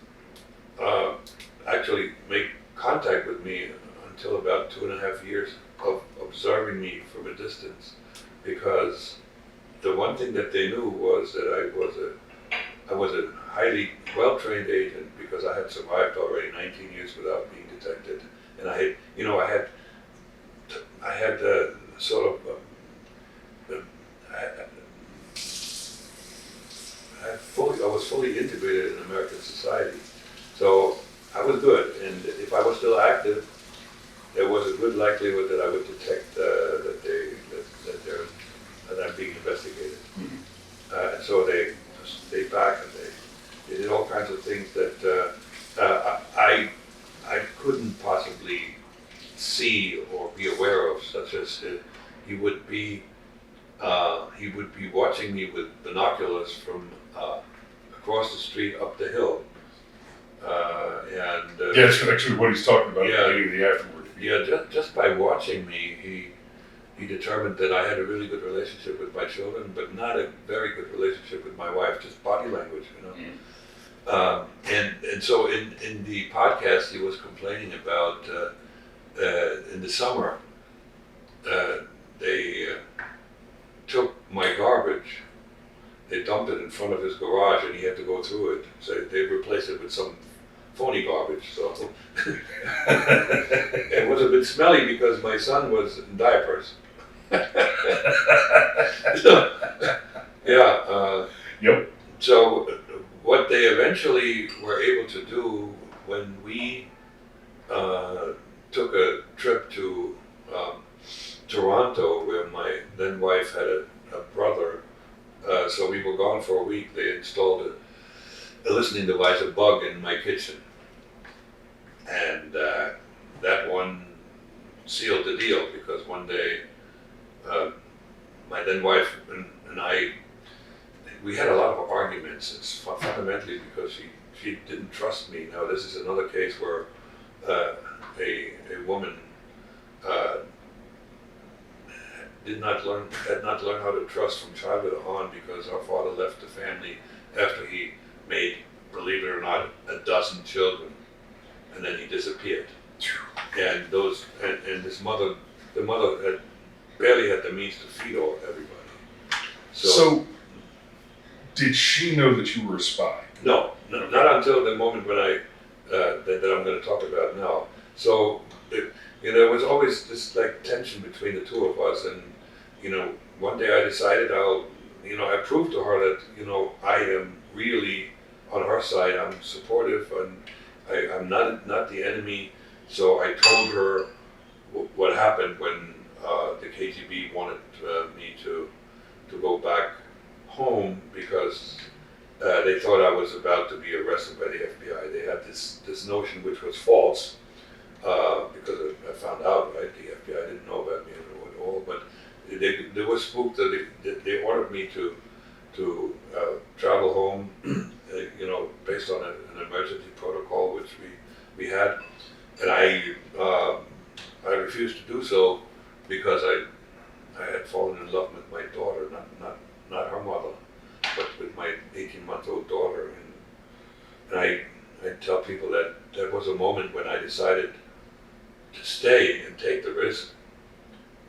actually make contact with me until about 2.5 years of observing me from a distance, because the one thing that they knew was that I was a highly well-trained agent, because I had survived already 19 years without being detected, and I had sort of I was fully integrated in American society, so I was good. And if I was still active, there was a good likelihood that I would detect that I'm being investigated. Mm-hmm. And so they stayed back, and they did all kinds of things that I couldn't possibly see or be aware of, such as he would be watching me with binoculars from across the street up the hill, and Yeah, that's actually what he's talking about. Yeah. Maybe the afterward. yeah, just by watching me, he determined that I had a really good relationship with my children, but not a very good relationship with my wife, just body language, Mm-hmm. And so in the podcast, he was complaining about in the summer, they took my garbage, they dumped it in front of his garage, and he had to go through it. So they replaced it with some phony garbage. So it was a bit smelly because my son was in diapers. So, yeah. Yep. So what they eventually were able to do when we took a trip to Toronto, where my then wife had a brother, so we were gone for a week, they installed a listening device, a bug, in my kitchen. And that one sealed the deal, because one day my then wife and I, we had a lot of arguments. It's fundamentally because she didn't trust me. Now this is another case where a woman had not learned how to trust from childhood on, because our father left the family after he made, believe it or not, 12 children, and then he disappeared. And his mother, the mother had barely had the means to feed everybody. So, did she know that you were a spy? No, not until the moment when that I'm going to talk about now. So, there was always this tension between the two of us, and one day I decided I proved to her that I am really on her side. I'm supportive, and I'm not the enemy. So I told her what happened when the KGB wanted me to go back home, because they thought I was about to be arrested by the FBI. They had this notion, which was false, because I found out, right? The FBI didn't know about me at all, but they were spooked that they ordered me to travel home, based on an emergency protocol which we had, and I refused to do so, because I had fallen in love with my daughter, not her mother, but with my 18-month-old daughter, and I tell people that there was a moment when I decided to stay and take the risk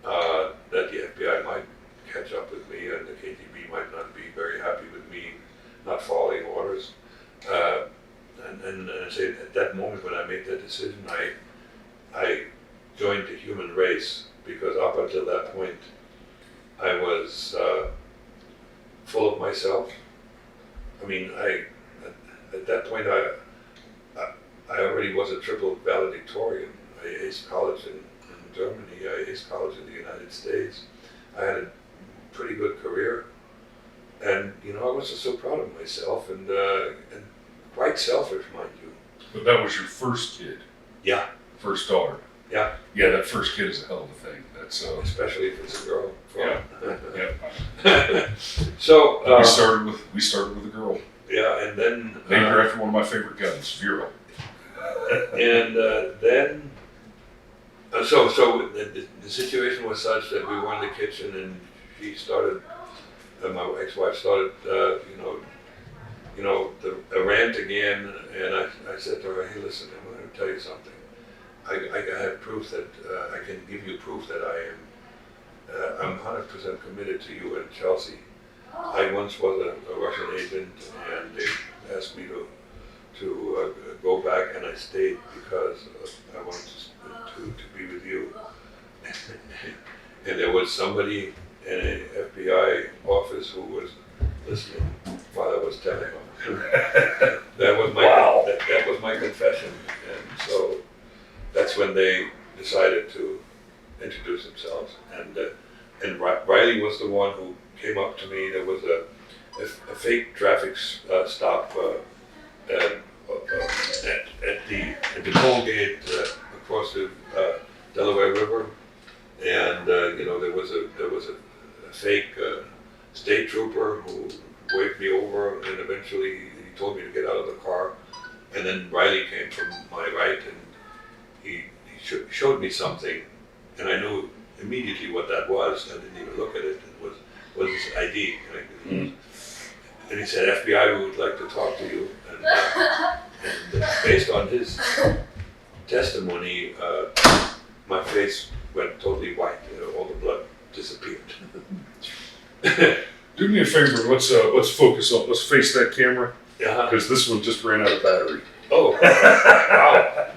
that the FBI might catch up with me, and the KGB might not be very happy with me not following orders. And I say at that moment when I made that decision, I joined the human race, because up until that point, I was full of myself. I mean, at that point, I already was a triple valedictorian. I aced college in Germany, I aced college in the United States. I had a pretty good career. And I was just so proud of myself, and quite selfish, mind you. But that was your first kid. Yeah. First daughter. Yeah. Yeah, that first kid is a hell of a thing. That's especially if it's a girl. Yeah. So we started with a girl. Yeah, and then named her after one of my favorite guns, Vera. And then so the situation was such that we were in the kitchen, and she started. My ex-wife started, the rant again, and I said to her, "Hey, listen, I'm going to tell you something. I have proof that I can give you proof that I'm 100% committed to you and Chelsea. I once was a Russian agent, and they asked me to go back, and I stayed because I wanted to be with you." And there was somebody in an FBI office who was listening while I was telling him. That was my confession, and so that's when they decided to introduce themselves. And Riley was the one who came up to me. There was a fake traffic stop at the toll gate across the Delaware River, and there was a fake state trooper who waved me over, and eventually he told me to get out of the car. And then Riley came from my right, and he showed me something, and I knew immediately what that was. I didn't even look at it. It was his ID. And he said, "FBI would like to talk to you." And based on his testimony, my face went totally white. All the blood disappeared. Do me a favor. Let's focus on. Let's face that camera, because this one just ran out of battery. Oh, wow.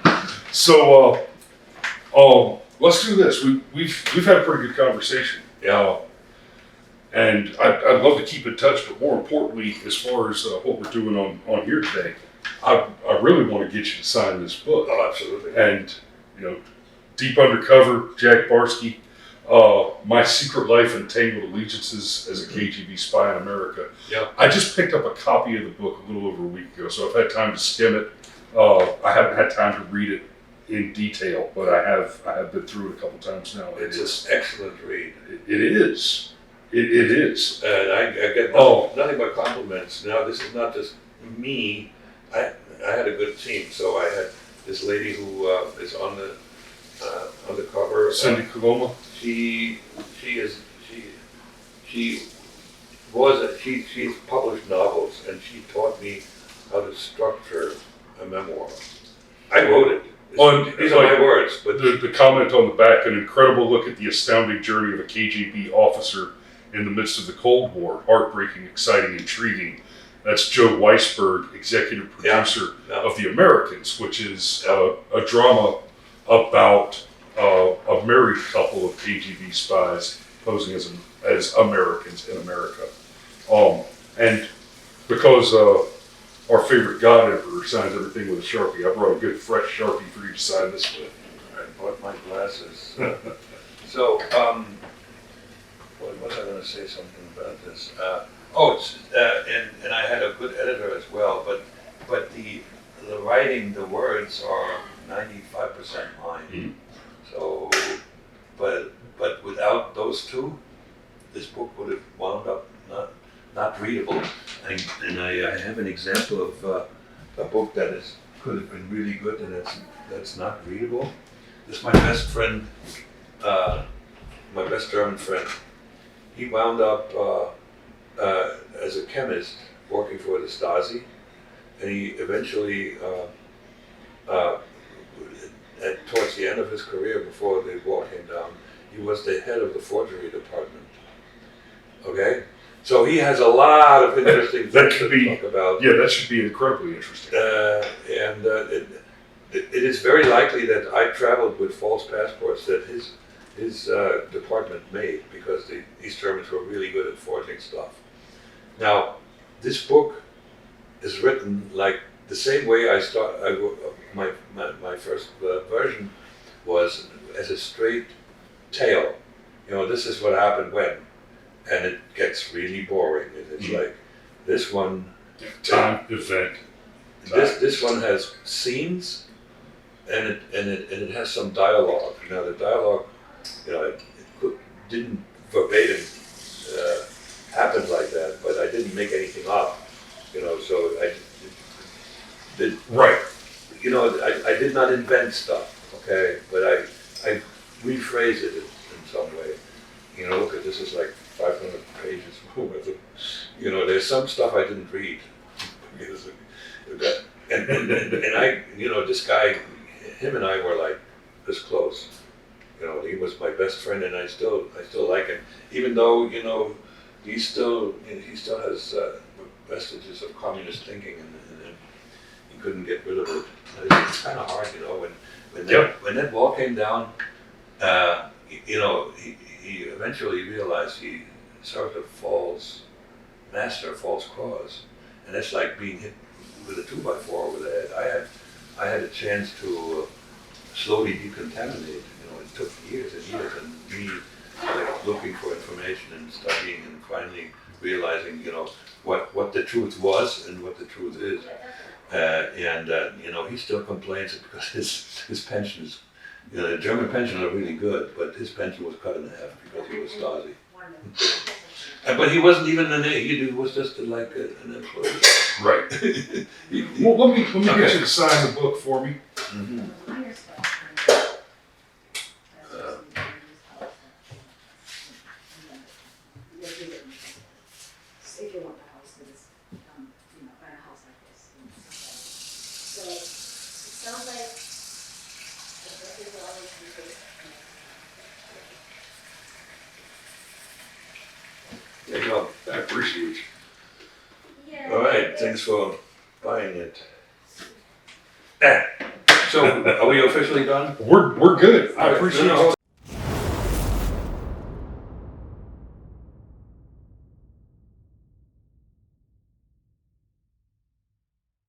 So, let's do this. We've had a pretty good conversation. Yeah. And I'd love to keep in touch, but more importantly, as far as what we're doing on here today, I really want to get you to sign this book. Oh, absolutely. And Deep Undercover, Jack Barsky, My Secret Life and Tangled Allegiances as a KGB Spy in America. Yeah. I just picked up a copy of the book a little over a week ago, so I've had time to skim it. I haven't had time to read it in detail, but I have been through it a couple times now. It's an excellent read. It is. It is. And I get nothing but compliments. Now, this is not just me. I had a good team, so I had this lady who is on the cover. Cindy Coloma. She's published novels, and she taught me how to structure a memoir. I wrote it. These are my words. But the comment on the back: an incredible look at the astounding journey of a KGB officer in the midst of the Cold War. Heartbreaking, exciting, intriguing. That's Joe Weisberg, executive producer of The Americans, which is a drama about a married couple of KGB spies posing as Americans in America. And because our favorite God Emperor signs everything with a Sharpie, I brought a good fresh Sharpie for you to sign this with. I bought my glasses. So, what was I going to say something about this? And I had a good editor as well, but the writing, the words are 95% mine. Mm. So, but without those two, this book would have wound up not readable. And I have an example of a book that could have been really good, and that's not readable. This is my best friend, my best German friend. He wound up as a chemist working for the Stasi, and he eventually, towards the end of his career, before the war came down, he was the head of the forgery department. Okay? So he has a lot of interesting things to talk about. Yeah, that should be incredibly interesting. It is very likely that I traveled with false passports that his department made, because the East Germans were really good at forging stuff. Now, this book is written like the same way my first version was as a straight tale. This is what happened when. and it gets really boring. It's like this one, Time, event. this one has scenes, and it has some dialogue. You know, the dialogue, you know, didn't verbatim happen like that, but I didn't make anything up. You know, so I did. Right. You know, I did not invent stuff. Okay, but I rephrase it in some way. You know, look at this is like 500 pages worth of, you know, there's some stuff I didn't read. Because and I, you know, this guy, him and I were like this close. You know, he was my best friend, and I still like him, even though, you know, he still has vestiges of communist thinking, and he couldn't get rid of it. It's kind of hard, you know, when that wall came down, you know, he eventually realized he sort of master falls cross, and that's like being hit with a 2x4 over the head. I had a chance to slowly decontaminate. You know, it took years and years, and me like looking for information and studying, and finally realizing, you know, what the truth was and what the truth is. You know, he still complains because his pension is, you know, the German pensions are really good, but his pension was cut in half because he was Stasi. But he wasn't even he was just like an employee. Right. Well, let me get you to sign the book for me. Mm-hmm. If you want the house, because you know, buy a house like this. So it sounds like the book is always There you go. I appreciate you. yeah. All right, thanks for buying it. So, are we officially done? We're good. I Okay. appreciate No, you hold